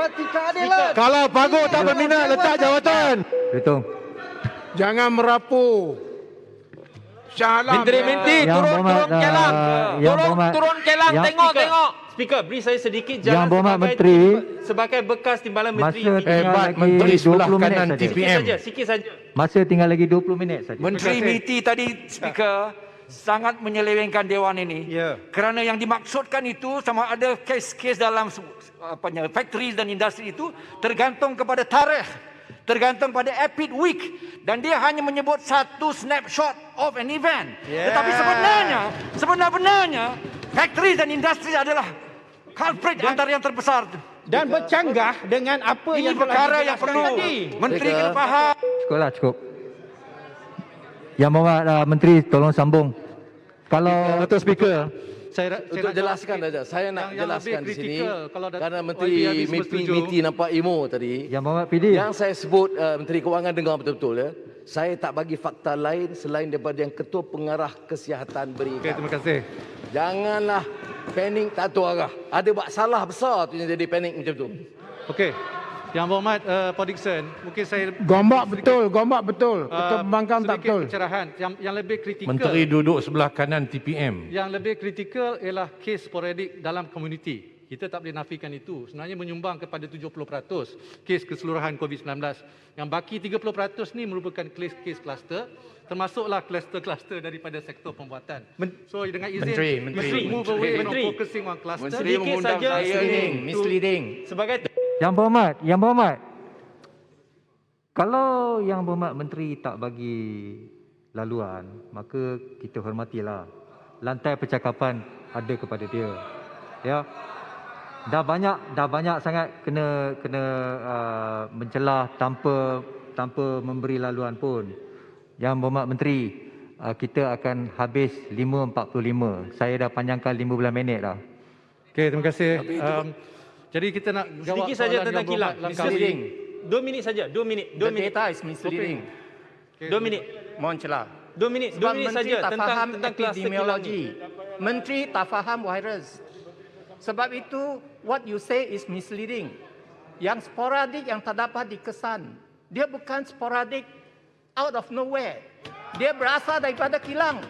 Kalau Pago tak berminat, letak jawatan. Hitung. Jangan merapu. Shah Alam. Menteri, turun kelang. Turun kelang, tengok. Speaker, beri saya sedikit Yang jalan Berhormat Menteri, sebagai bekas timbalan Menteri. masa tinggal lagi 20 minit saja. Sikit saja. Masa tinggal lagi 20 minit saja. Menteri MITI tadi, Speaker, sangat menyelewengkan Dewan ini. Kerana yang dimaksudkan itu sama ada kes-kes dalam factory dan industri itu tergantung kepada tarikh. Tergantung pada Epic Week. Dan dia hanya menyebut satu snapshot of an event. Tetapi sebenarnya factory dan industri adalah culprit antara yang terbesar. Dan bercanggah dengan apa ini yang perkara yang perlu Menteri kena faham. Cukup. Yang Berhormat Menteri, tolong sambung. Kalau Datuk Speaker, untuk jelaskan saja, saya nak jelaskan di sini kerana Menteri YB MITI nampak emo tadi. Yang Berhormat PD. Yang saya sebut Menteri Kewangan dengar betul-betul ya. Saya tak bagi fakta lain selain daripada yang Ketua Pengarah Kesihatan berikan. Terima kasih. Janganlah panik tak tahu arah. Ada buat salah besar tu yang jadi panik macam tu. Okey. Yang Berhormat Paul Dickson, mungkin saya Gombak betul. Ketua Pembangkang tak betul. Pencerahan yang lebih kritikal. Menteri duduk sebelah kanan TPM. Yang lebih kritikal ialah kes sporadik dalam komuniti. kita tak boleh nafikan itu. Sebenarnya menyumbang kepada 70% kes keseluruhan COVID-19. Yang baki 30% ni merupakan kes kluster, termasuklah kluster-kluster daripada sektor pembuatan. So dengan izin, Menteri, move away from focusing on cluster. Menteri mengundang saya misleading. Sebagai Yang berhormat, kalau Yang Berhormat Menteri tak bagi laluan, maka kita hormatilah. Lantai percakapan ada kepada dia. Ya. Dah banyak sangat kena mencelah tanpa memberi laluan pun. Yang Berhormat Menteri, kita akan habis 5.45. Saya dah panjangkan 15 minit dah. Okey, terima kasih. Jadi kita nak jawab sedikit saja soalan tentang Yang kilang. Berhormat Misleading. 2 minit saja. 2 minit. 2 minit. Data is misleading. 2 minit. Mohon celah. 2 minit. 2 Sebab minit Menteri saja tak tentang faham kluster kilang. epidemiologi. Menteri tak faham virus. Sebab itu what you say is misleading. Yang sporadik yang tak dapat dikesan. Dia bukan sporadik out of nowhere. Dia berasal daripada kilang.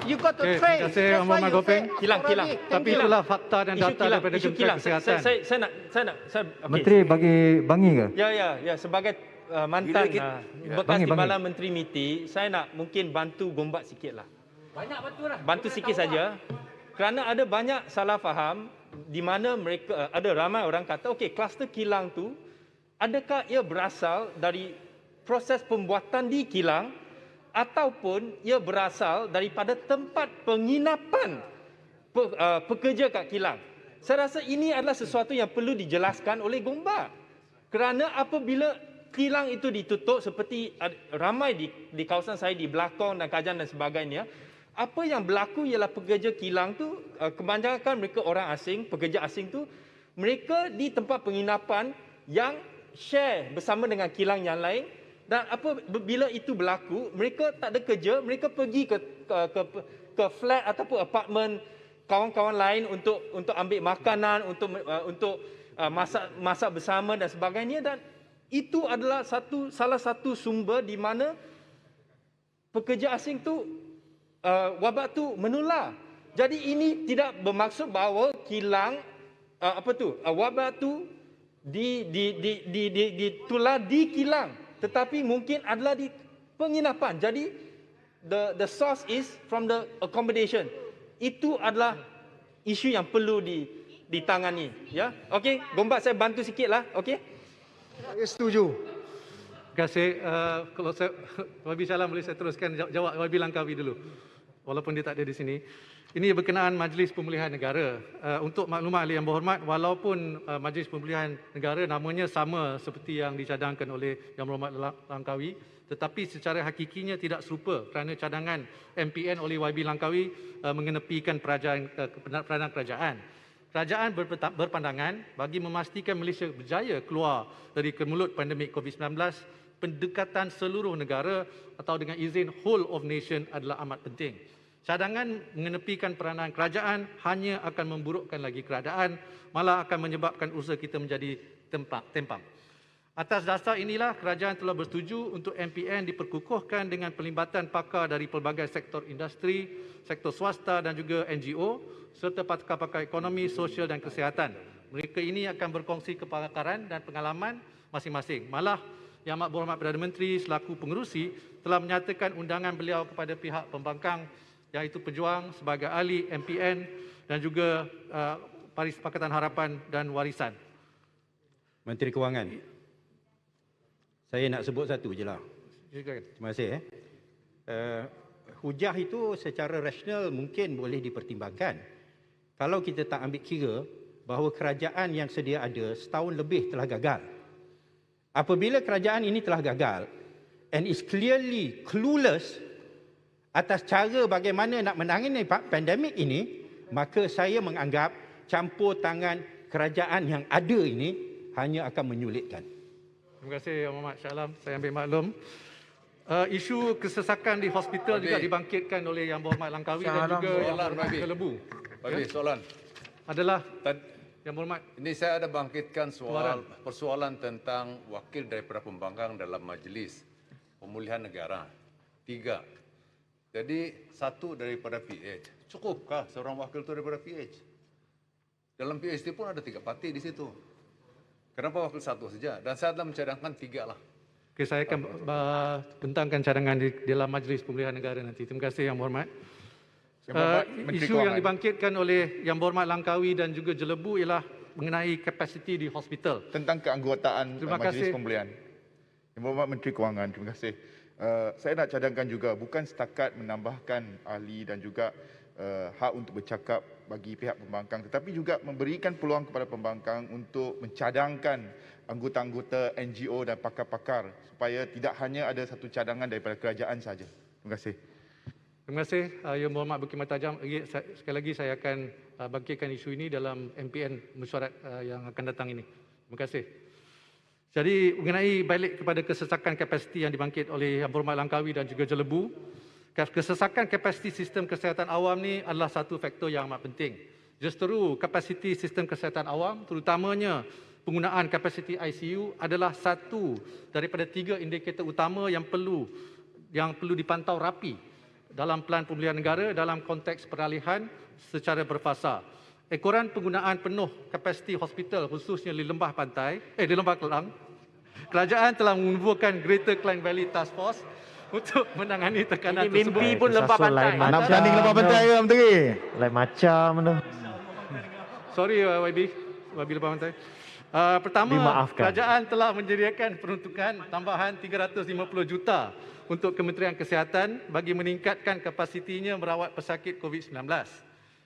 You got to trace. Terima kasih Yang Berhormat Gopeng. Kilang. Tapi itulah fakta dan data daripada Kementerian Kesihatan. Saya nak. Menteri bagi bangi ke? Ya. Sebagai mantan bekas Bangi. Timbalan Menteri MITI, saya nak mungkin bantu Gombak sikitlah. Banyak betul lah. Bantu sikit saja. Kerana ada banyak salah faham di mana mereka ada ramai orang kata, okey, kluster kilang tu adakah ia berasal dari proses pembuatan di kilang ataupun ia berasal daripada tempat penginapan pekerja kat kilang. Saya rasa ini adalah sesuatu yang perlu dijelaskan oleh Gombak. Kerana apabila kilang itu ditutup seperti ramai di kawasan saya di Belakang dan Kajan dan sebagainya, apa yang berlaku ialah pekerja kilang tu, kebanyakan mereka orang asing, pekerja asing tu, mereka di tempat penginapan yang share bersama dengan kilang yang lain. Dan bila itu berlaku, mereka tak ada kerja, mereka pergi ke flat ataupun apartmen kawan-kawan lain untuk ambil makanan, untuk masak bersama dan sebagainya. Dan itu adalah salah satu sumber di mana pekerja asing tu wabak tu menular. Jadi ini tidak bermaksud bahawa kilang wabak tu ditular di kilang, tetapi mungkin adalah di penginapan. Jadi the source is from the accommodation. Itu adalah isu yang perlu ditangani. Ya, okey. Gombak saya bantu sikitlah. Okey. Saya setuju. Terima kasih. Kalau saya Wabi Salam boleh saya teruskan jawab Wabi Langkawi dulu. Walaupun dia tak ada di sini. Ini berkenaan Majlis Pemulihan Negara. Untuk maklumat ahli yang berhormat, walaupun Majlis Pemulihan Negara namanya sama seperti yang dicadangkan oleh Yang Berhormat Langkawi, tetapi secara hakikinya tidak serupa kerana cadangan MPN oleh YB Langkawi mengenepikan peranan kerajaan. Kerajaan berpandangan bagi memastikan Malaysia berjaya keluar dari kemulut pandemik COVID-19, pendekatan seluruh negara atau dengan izin whole of nation adalah amat penting. Cadangan mengenepikan peranan kerajaan hanya akan memburukkan lagi keadaan, malah akan menyebabkan usaha kita menjadi tempang. Atas dasar inilah kerajaan telah bersetuju untuk MPN diperkukuhkan dengan pelibatan pakar dari pelbagai sektor industri, sektor swasta dan juga NGO serta pakar-pakar ekonomi, sosial dan kesihatan. Mereka ini akan berkongsi kepakaran dan pengalaman masing-masing. Malah Yang Amat Berhormat Perdana Menteri selaku pengerusi telah menyatakan undangan beliau kepada pihak pembangkang iaitu pejuang sebagai ahli MPN dan juga Pakatan Harapan dan Warisan. Menteri Kewangan. Saya nak sebut satu je lah. Terima kasih. Hujah itu secara rasional mungkin boleh dipertimbangkan. Kalau kita tak ambil kira bahawa kerajaan yang sedia ada setahun lebih telah gagal. Apabila kerajaan ini telah gagal and is clearly clueless atas cara bagaimana nak menangani pandemik ini, maka saya menganggap campur tangan kerajaan yang ada ini hanya akan menyulitkan. Terima kasih Yang Berhormat Shah Alam. Saya ambil maklum. Isu kesesakan di hospital juga dibangkitkan oleh Yang Berhormat Langkawi dan juga Yang Berhormat Jelebu. Soalan. Adalah Yang Berhormat. Ini saya ada bangkitkan persoalan tentang wakil daripada pembangkang dalam Majlis Pemulihan Negara. 3. Jadi 1 daripada PH. Cukupkah seorang wakil itu daripada PH? Dalam PhD pun ada 3 parti di situ. Kenapa wakil 1 saja? Dan saya telah mencadangkan 3 lah. Okey, saya akan bentangkan cadangan di dalam Majlis Pemulihan Negara nanti. Terima kasih Yang Berhormat. Isu yang dibangkitkan oleh Yang Berhormat Langkawi dan juga Jelebu ialah mengenai kapasiti di hospital. Tentang keanggotaan Majlis Pemulihan. Yang Berhormat Menteri Kewangan, terima kasih. Saya nak cadangkan juga bukan setakat menambahkan ahli dan juga hak untuk bercakap bagi pihak pembangkang, tetapi juga memberikan peluang kepada pembangkang untuk mencadangkan anggota-anggota NGO dan pakar-pakar supaya tidak hanya ada satu cadangan daripada kerajaan saja. Terima kasih. Terima kasih Yang Berhormat Berkhidmat Tajam. Sekali lagi saya akan bangkitkan isu ini dalam MPN mesyuarat yang akan datang ini. Terima kasih. Jadi mengenai balik kepada kesesakan kapasiti yang dibangkit oleh Yang Berhormat Langkawi dan juga Jelebu, kesesakan kapasiti sistem kesihatan awam ni adalah satu faktor yang amat penting. Justeru kapasiti sistem kesihatan awam, terutamanya penggunaan kapasiti ICU adalah satu daripada 3 indikator utama yang perlu dipantau rapi dalam Pelan Pemulihan Negara dalam konteks peralihan secara berfasa. Ekoran penggunaan penuh kapasiti hospital khususnya di Lembah Kelang, kerajaan telah menguburkan Greater Klang Valley Task Force untuk menangani tekanan tersebut. Mimpi pun Lembah Pantai. Nak bertanding Lembah Pantai ke Menteri? Lain macam tu. Sorry YB Lembah Pantai. Pertama, kerajaan telah menyediakan peruntukan tambahan 350 juta untuk Kementerian Kesihatan bagi meningkatkan kapasitinya merawat pesakit COVID-19.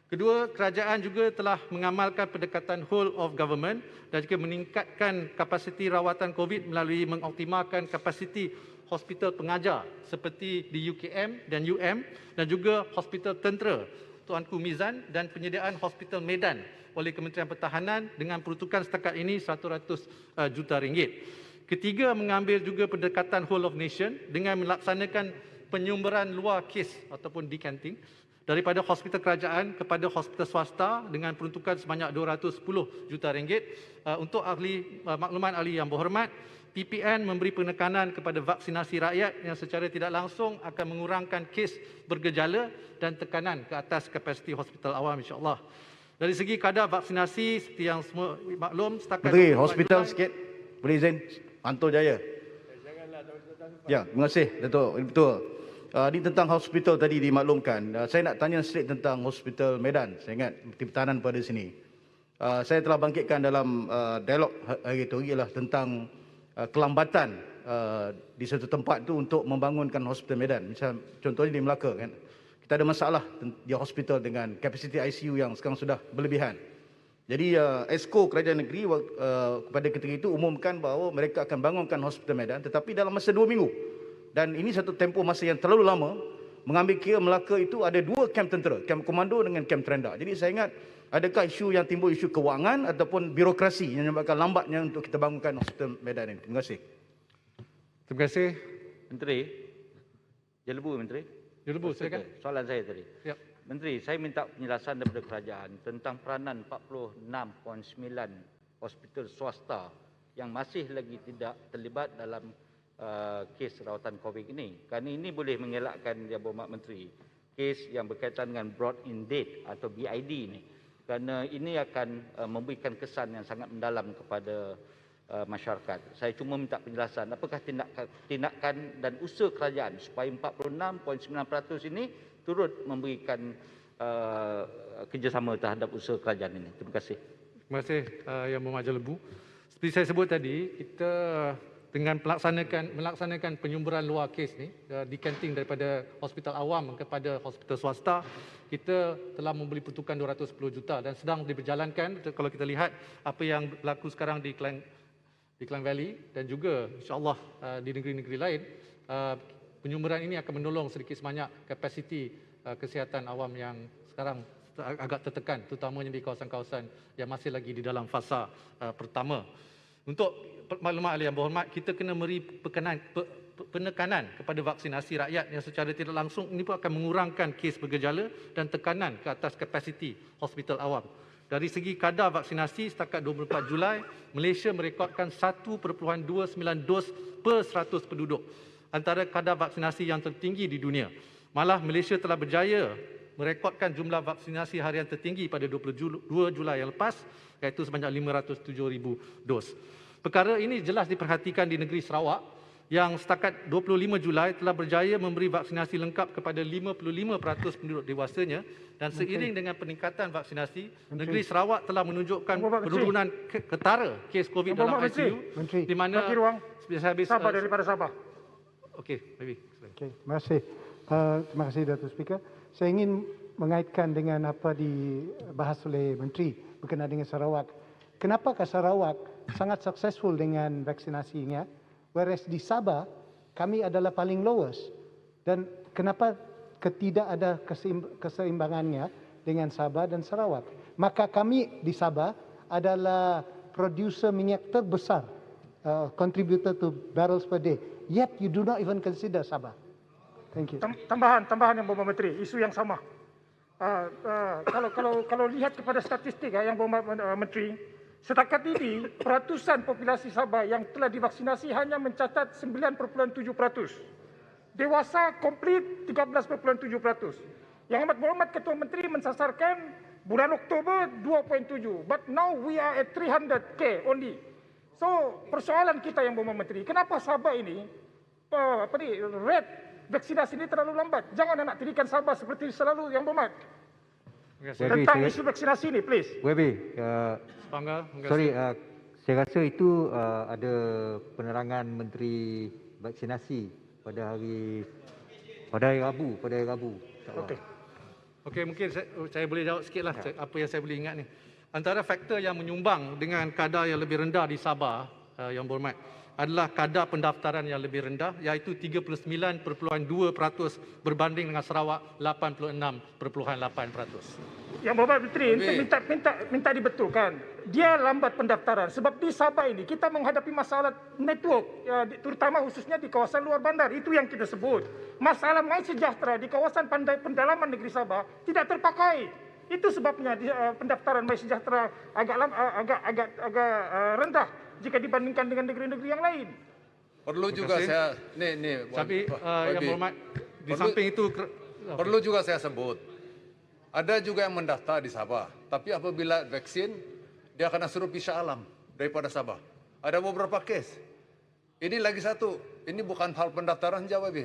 Kedua, kerajaan juga telah mengamalkan pendekatan whole of government dan juga meningkatkan kapasiti rawatan COVID melalui mengoptimalkan kapasiti hospital pengajar seperti di UKM dan UM dan juga hospital tentera Tuanku Mizan dan penyediaan hospital Medan oleh Kementerian Pertahanan dengan peruntukan setakat ini 100 juta ringgit. Ketiga, mengambil juga pendekatan whole of nation dengan melaksanakan penyumberan luar kes ataupun decanting daripada hospital kerajaan kepada hospital swasta dengan peruntukan sebanyak 210 juta ringgit. Untuk makluman ahli yang berhormat, PPN memberi penekanan kepada vaksinasi rakyat yang secara tidak langsung akan mengurangkan kes bergejala dan tekanan ke atas kapasiti hospital awam insya-Allah. Dari segi kadar vaksinasi seperti yang semua maklum setakat Menteri, hospital sikit. Boleh izin Anto Jaya. Ya, terima kasih Datuk. Betul. Ini tentang hospital tadi dimaklumkan. Saya nak tanya sedikit tentang hospital Medan. Saya ingat Menteri Pertahanan pada sini. Saya telah bangkitkan dalam dialog hari itu ialah tentang kelambatan di satu tempat tu untuk membangunkan hospital Medan. Misal contohnya di Melaka kan. Kita ada masalah di hospital dengan kapasiti ICU yang sekarang sudah berlebihan. Jadi Esko Kerajaan Negeri kepada ketika itu umumkan bahawa mereka akan bangunkan hospital Medan tetapi dalam masa 2 minggu. Dan ini satu tempoh masa yang terlalu lama. Mengambil kira Melaka itu ada 2 kamp tentera, kamp komando dengan kamp terendah. Jadi saya ingat adakah isu yang timbul isu kewangan ataupun birokrasi yang menyebabkan lambatnya untuk kita bangunkan hospital Medan ini. Terima kasih. Terima kasih. Menteri, Jelebu Menteri. Jelebu, silakan. Soalan saya tadi. Ya. Menteri, saya minta penjelasan daripada kerajaan tentang peranan 46.9 hospital swasta yang masih lagi tidak terlibat dalam kes rawatan COVID ini. Kerana ini boleh mengelakkan Yang Berhormat Menteri kes yang berkaitan dengan brought in date atau BID ini. Kerana ini akan memberikan kesan yang sangat mendalam kepada masyarakat. Saya cuma minta penjelasan apakah tindakan dan usaha kerajaan supaya 46.9% ini turut memberikan kerjasama terhadap usaha kerajaan ini. Terima kasih. Terima kasih Yang Berhormat Jelebu. Seperti saya sebut tadi, kita dengan melaksanakan penyumberan luar kes ni, decanting daripada hospital awam kepada hospital swasta, kita telah memberi peruntukan 210 juta dan sedang diberjalankan. Kalau kita lihat apa yang berlaku sekarang di Klang Valley dan juga insya-Allah di negeri-negeri lain, penyumberan ini akan menolong sedikit sebanyak kapasiti kesihatan awam yang sekarang agak tertekan, terutamanya di kawasan-kawasan yang masih lagi di dalam fasa pertama. Untuk maklumat ahli yang berhormat, kita kena beri penekanan kepada vaksinasi rakyat yang secara tidak langsung ini pun akan mengurangkan kes bergejala dan tekanan ke atas kapasiti hospital awam. Dari segi kadar vaksinasi setakat 24 Julai, Malaysia merekodkan 1.29 dos per 100 penduduk, antara kadar vaksinasi yang tertinggi di dunia. Malah Malaysia telah berjaya merekodkan jumlah vaksinasi harian tertinggi pada 22 Julai yang lepas, iaitu sebanyak 507,000 dos. Perkara ini jelas diperhatikan di negeri Sarawak yang setakat 25 Julai telah berjaya memberi vaksinasi lengkap kepada 55% penduduk dewasanya, dan seiring dengan peningkatan vaksinasi, negeri Sarawak telah menunjukkan penurunan ketara kes COVID dalam ICU di mana Sabah daripada Sabah. Okey, baik. Okay, terima kasih. Terima kasih Datuk Speaker. Saya ingin mengaitkan dengan apa dibahas oleh Menteri berkenaan dengan Sarawak. Kenapakah Sarawak sangat successful dengan vaksinasinya, whereas di Sabah kami adalah paling lowest? Dan kenapa tidak ada keseimbangannya dengan Sabah dan Sarawak? Maka kami di Sabah adalah producer minyak terbesar, contributor to barrels per day. Yet you do not even consider Sabah. Thank you. Tambahan yang Bapak Menteri, isu yang sama. Kalau lihat kepada statistik yang Bapak Menteri, setakat ini peratusan populasi Sabah yang telah divaksinasi hanya mencatat 9.7%. Dewasa komplit 13.7%. Yang amat berhormat Ketua Menteri mensasarkan bulan Oktober 2.7. But now we are at 300K only. So persoalan kita yang Bapak Menteri, kenapa Sabah ini rate vaksinasi ini terlalu lambat? Jangan nak tirikan Sabah seperti selalu yang berhormat. Tentang isu vaksinasi ini, please. Webi, sorry, saya rasa itu ada penerangan Menteri Vaksinasi pada hari Rabu. Okey, mungkin saya boleh jawab sikitlah apa yang saya boleh ingat ni. Antara faktor yang menyumbang dengan kadar yang lebih rendah di Sabah, yang berhormat, adalah kadar pendaftaran yang lebih rendah, iaitu 39.2% berbanding dengan Sarawak 86.8%. Yang Bapak Menteri minta dibetulkan, dia lambat pendaftaran sebab di Sabah ini kita menghadapi masalah network, terutama khususnya di kawasan luar bandar. Itu yang kita sebut. Masalah MySejahtera di kawasan pendalaman negeri Sabah tidak terpakai. Itu sebabnya pendaftaran MySejahtera agak rendah jika dibandingkan dengan negeri-negeri yang lain. Perlu juga saya tapi yang berhormat, di samping itu perlu juga saya sebut, ada juga yang mendaftar di Sabah, tapi apabila vaksin dia akan suruh pisah alam daripada Sabah. Ada beberapa kes. Ini lagi satu, ini bukan hal pendaftaran jawab.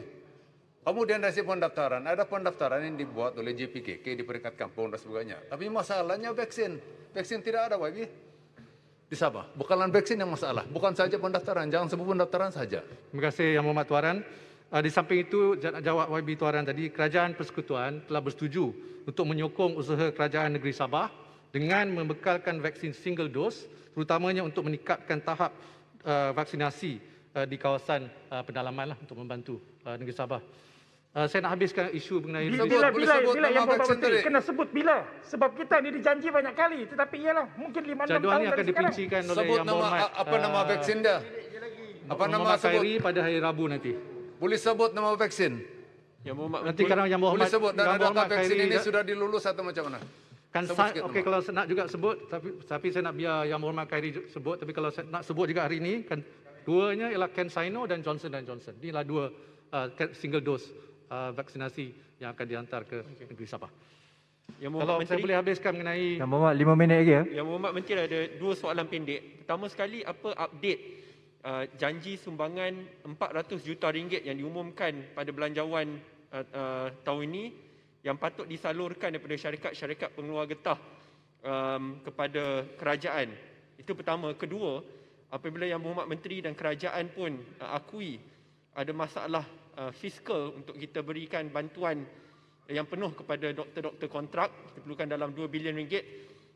Kemudian dari pendaftaran, ada pendaftaran yang dibuat oleh JPKK di peringkat kampung dan sebagainya. Tapi masalahnya vaksin. Vaksin tidak ada, Wabi. Di Sabah. Bukanlah vaksin yang masalah. Bukan saja pendaftaran. Jangan sebut pendaftaran saja. Terima kasih Yang Berhormat Tuan. Di samping itu, jawab YB Tuan tadi, Kerajaan Persekutuan telah bersetuju untuk menyokong usaha Kerajaan Negeri Sabah dengan membekalkan vaksin single dose, terutamanya untuk meningkatkan tahap vaksinasi di kawasan pendalaman untuk membantu negeri Sabah. Saya nak habiskan isu mengenai bila yang Bapak Menteri kena sebut bila, sebab kita ni dijanji banyak kali, tetapi ialah mungkin 5-6 tahun jadual ini akan dipincikan oleh Yang Berhormat apa nama vaksin dia? Apa nama sebut pada hari Rabu nanti. Boleh sebut nama vaksin? Yang Berhormat nanti kadang Yang Berhormat boleh sebut data vaksin ini sudah dilulus atau macam mana? Kan okey, kalau nak juga sebut, tapi saya nak biar Yang Berhormat Khairi sebut, tapi kalau saya nak sebut juga hari ini, kan duanya ialah CanSino dan Johnson & Johnson. Inilah dua single dose vaksinasi yang akan dihantar ke negeri Sabah. Kalau saya boleh habiskan mengenai Yang Berhormat 5 minit lagi ya. Yang Berhormat Menteri ada dua soalan pendek. Pertama sekali, apa update janji sumbangan 400 juta ringgit yang diumumkan pada belanjawan tahun ini yang patut disalurkan daripada syarikat-syarikat pengeluar getah kepada kerajaan. Itu pertama. Kedua, apabila Yang Berhormat Menteri dan kerajaan pun akui ada masalah fiskal untuk kita berikan bantuan yang penuh kepada doktor-doktor kontrak, kita perlukan dalam 2 bilion ringgit.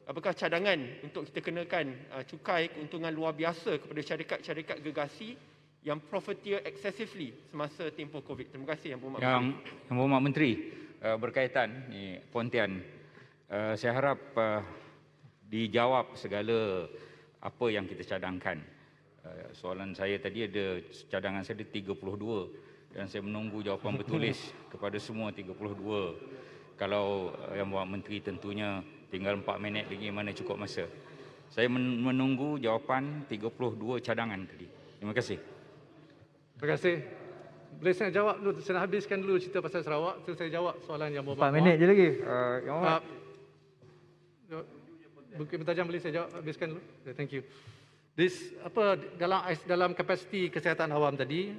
Apakah cadangan untuk kita kenakan cukai keuntungan luar biasa kepada syarikat-syarikat gergasi yang profiteer excessively semasa tempoh COVID? Terima kasih Yang Berhormat Menteri. Yang Berhormat Menteri, berkaitan ni Pontian, saya harap dijawab segala apa yang kita cadangkan. Soalan saya tadi ada, cadangan saya ada 32 dan saya menunggu jawapan bertulis kepada semua 32. Kalau Yang Berhormat Menteri tentunya tinggal 4 minit lagi, mana cukup masa. Saya menunggu jawapan 32 cadangan tadi. Terima kasih. Terima kasih. Boleh saya jawab dulu, saya nak habiskan dulu cerita pasal Sarawak, terus saya jawab soalan Yang Berhormat. 4 minit je lagi. Yang Berhormat. Bukit Mentajam boleh saya jawab, habiskan dulu. Thank you. Dalam kapasiti kesihatan awam tadi,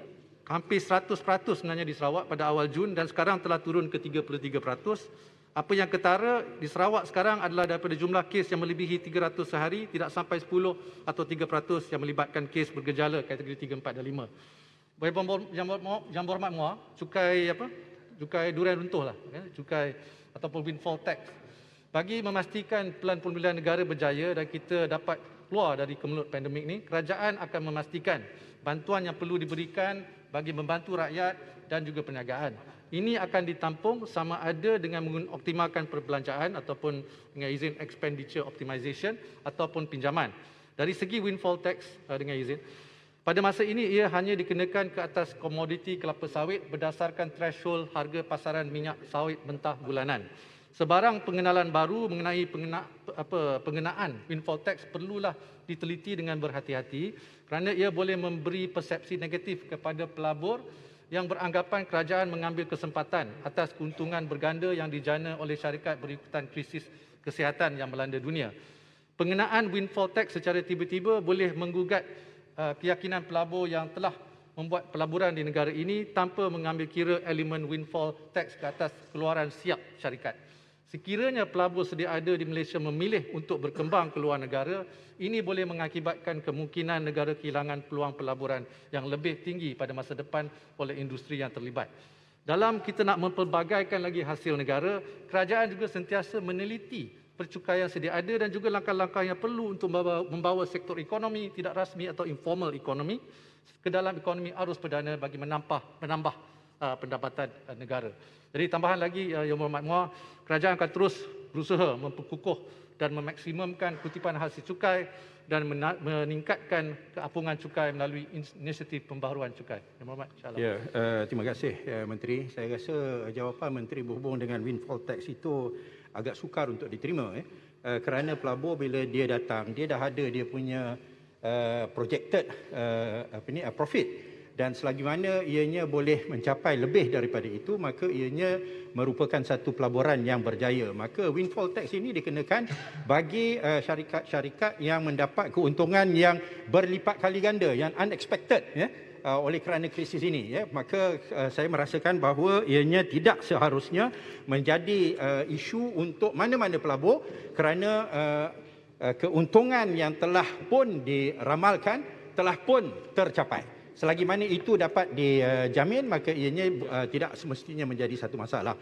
hampir 100% sebenarnya di Sarawak pada awal Jun dan sekarang telah turun ke 33%. Apa yang ketara di Sarawak sekarang adalah daripada jumlah kes yang melebihi 300 sehari, tidak sampai 10 atau 3% yang melibatkan kes bergejala kategori 3, 4 dan 5. Yang Berhormat Muar, cukai durian runtuh lah, cukai ataupun windfall tax. Bagi memastikan pelan pemulihan negara berjaya dan kita dapat keluar dari kemelut pandemik ni, kerajaan akan memastikan bantuan yang perlu diberikan bagi membantu rakyat dan juga perniagaan. Ini akan ditampung sama ada dengan mengoptimalkan perbelanjaan ataupun dengan izin expenditure optimization ataupun pinjaman. Dari segi windfall tax dengan izin, pada masa ini ia hanya dikenakan ke atas komoditi kelapa sawit berdasarkan threshold harga pasaran minyak sawit mentah bulanan. Sebarang pengenalan baru mengenai pengenaan windfall tax perlulah diteliti dengan berhati-hati kerana ia boleh memberi persepsi negatif kepada pelabur yang beranggapan kerajaan mengambil kesempatan atas keuntungan berganda yang dijana oleh syarikat berikutan krisis kesihatan yang melanda dunia. Pengenaan windfall tax secara tiba-tiba boleh menggugat keyakinan pelabur yang telah membuat pelaburan di negara ini tanpa mengambil kira elemen windfall tax ke atas keluaran siap syarikat. Sekiranya pelabur sedia ada di Malaysia memilih untuk berkembang ke luar negara, ini boleh mengakibatkan kemungkinan negara kehilangan peluang pelaburan yang lebih tinggi pada masa depan oleh industri yang terlibat. Dalam kita nak mempelbagaikan lagi hasil negara, kerajaan juga sentiasa meneliti percukaian sedia ada dan juga langkah-langkah yang perlu untuk membawa sektor ekonomi tidak rasmi atau informal ekonomi ke dalam ekonomi arus perdana bagi menambah pendapatan negara. Jadi tambahan lagi, Yang Berhormat Muar, kerajaan akan terus berusaha memperkukuh dan memaksimumkan kutipan hasil cukai dan meningkatkan keapungan cukai melalui inisiatif pembaharuan cukai. Yang Berhormat, insyaAllah. Ya, terima kasih Menteri. Saya rasa jawapan Menteri berhubung dengan windfall tax itu agak sukar untuk diterima. Kerana pelabur bila dia datang, dia dah ada dia punya projected profit. Dan selagi mana ianya boleh mencapai lebih daripada itu, maka ianya merupakan satu pelaburan yang berjaya. Maka windfall tax ini dikenakan bagi syarikat-syarikat yang mendapat keuntungan yang berlipat kali ganda, yang unexpected oleh kerana krisis ini. Maka saya merasakan bahawa ianya tidak seharusnya menjadi isu untuk mana-mana pelabur kerana keuntungan yang telah pun diramalkan telah pun tercapai. Selagi mana itu dapat dijamin, maka ianya tidak semestinya menjadi satu masalah.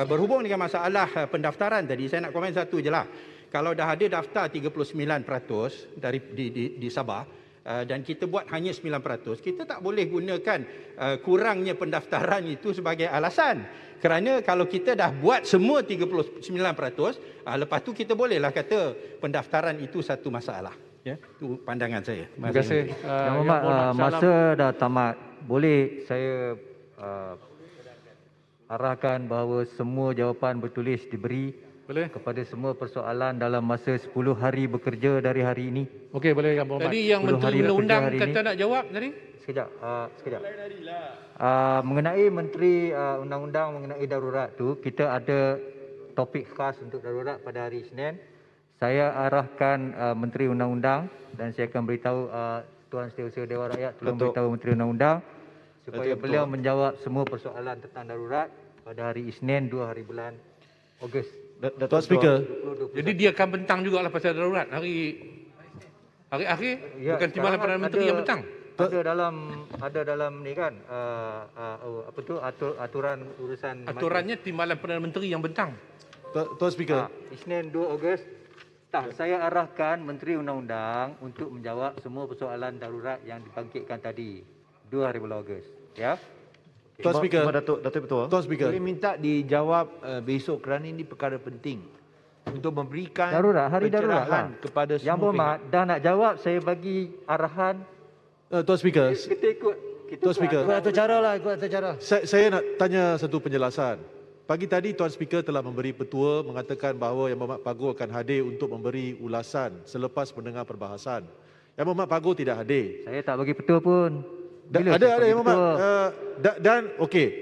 Berhubung dengan masalah pendaftaran tadi, saya nak komen satu je lah. Kalau dah ada daftar 39% di Sabah, dan kita buat hanya 9%, kita tak boleh gunakan kurangnya pendaftaran itu sebagai alasan. Kerana kalau kita dah buat semua 39%, lepas tu kita bolehlah kata pendaftaran itu satu masalah. Ya, itu pandangan saya. Terima kasih. Yang Berhormat, masa dah tamat. Boleh saya arahkan bahawa semua jawapan bertulis diberi kepada semua persoalan dalam masa 10 hari bekerja dari hari ini. Okey, boleh Yang Berhormat. Tadi yang Menteri Undang-Undang kata nak jawab tadi. Sekejap. Mengenai Menteri Undang-Undang mengenai darurat tu, kita ada topik khas untuk darurat pada hari Isnin. Saya arahkan Menteri Undang-Undang dan saya akan beritahu Tuan Setiausaha Dewan Rakyat tolong beritahu Menteri Undang-Undang supaya beliau menjawab semua persoalan tentang darurat pada hari Isnin 2 hari bulan Ogos. Tuan Speaker, jadi dia akan bentang jugalah pasal darurat hari akhir, ya, bukan timbalan Perdana Menteri yang bentang. Ada dalam ni kan apa tu aturan urusan aturannya timbalan Perdana Menteri yang bentang. Tuan Speaker, Isnin 2 Ogos. Saya arahkan Menteri Undang-Undang untuk menjawab semua persoalan darurat yang dibangkitkan tadi 2 hari bulan Ogos. Ya. Tuan Speaker, Datuk Betul. Tuan Speaker, boleh minta dijawab besok kerana ini perkara penting untuk memberikan darurat, hari darurat lah kepada semua Yang Berhormat, dah nak jawab saya bagi arahan. Tuan Speaker, kita ikut. Tuan Speaker, ikut atur cara lah, ikut atur cara. Saya nak tanya satu penjelasan. Pagi tadi Tuan Speaker telah memberi petua mengatakan bahawa Yang Berhormat Pagu akan hadir untuk memberi ulasan selepas mendengar perbahasan. Yang Berhormat Pagu tidak hadir. Saya tak bagi petua pun. Ada Yang Berhormat.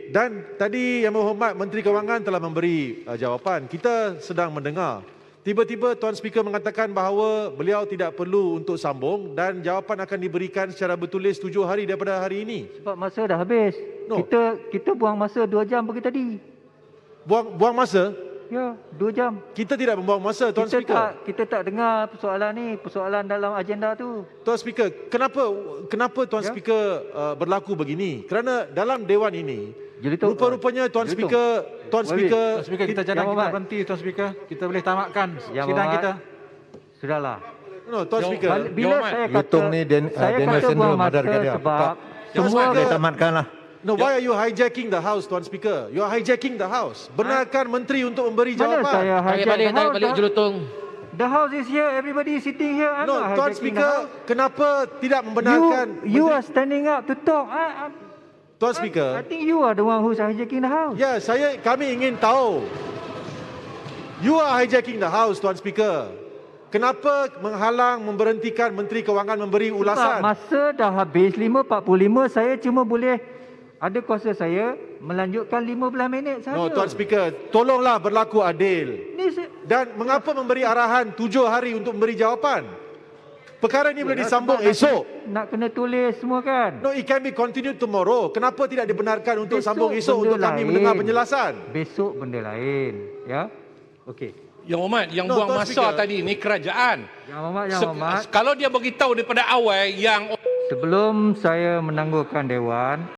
Dan tadi Yang Berhormat Menteri Kewangan telah memberi jawapan. Kita sedang mendengar. Tiba-tiba Tuan Speaker mengatakan bahawa beliau tidak perlu untuk sambung dan jawapan akan diberikan secara bertulis 7 hari daripada hari ini. Sebab masa dah habis. No. Kita buang masa 2 jam pergi tadi. Buang masa? Ya, 2 jam. Kita tidak membuang masa, Tuan Speaker. Kita tak dengar persoalan ni, persoalan dalam agenda tu. Tuan Speaker, kenapa Tuan Speaker berlaku begini? Kerana dalam Dewan ini, rupa-rupanya Tuan Speaker kita jangan kita berhenti, Tuan Speaker. Kita boleh tamatkan sidang kita. Sudahlah. No, Tuan Speaker. Bila saya kata buang masa sebab semua boleh tamatkanlah. No, why are you hijacking the house, Tuan Speaker? You are hijacking the house. Benarkan menteri untuk memberi jawapan. Mana saya hijack the house? Balik jelutong. The house is here, everybody is sitting here. I'm No, not Tuan hijacking the Speaker, house. kenapa tidak membenarkan You are standing up to talk. Tuan Speaker. I think you are the one who's hijacking the house. Ya, kami ingin tahu. You are hijacking the house, Tuan Speaker. Kenapa menghalang, memberhentikan Menteri Kewangan memberi ulasan? Sebab masa dah habis 5.45, saya cuma boleh ada kuasa saya melanjutkan 15 minit saja. No, Tuan Speaker, tolonglah berlaku adil. Dan mengapa memberi arahan 7 hari untuk memberi jawapan? Perkara ini boleh disambung esok. Nak kena tulis semua kan? No, it can be continued tomorrow. Kenapa tidak dibenarkan untuk sambung esok untuk kami mendengar penjelasan? Besok benda lain, ya. Okey. Yang Hormat, yang buang masa tadi ni kerajaan. Yang Hormat. Kalau dia beritahu daripada awal yang sebelum saya menangguhkan Dewan,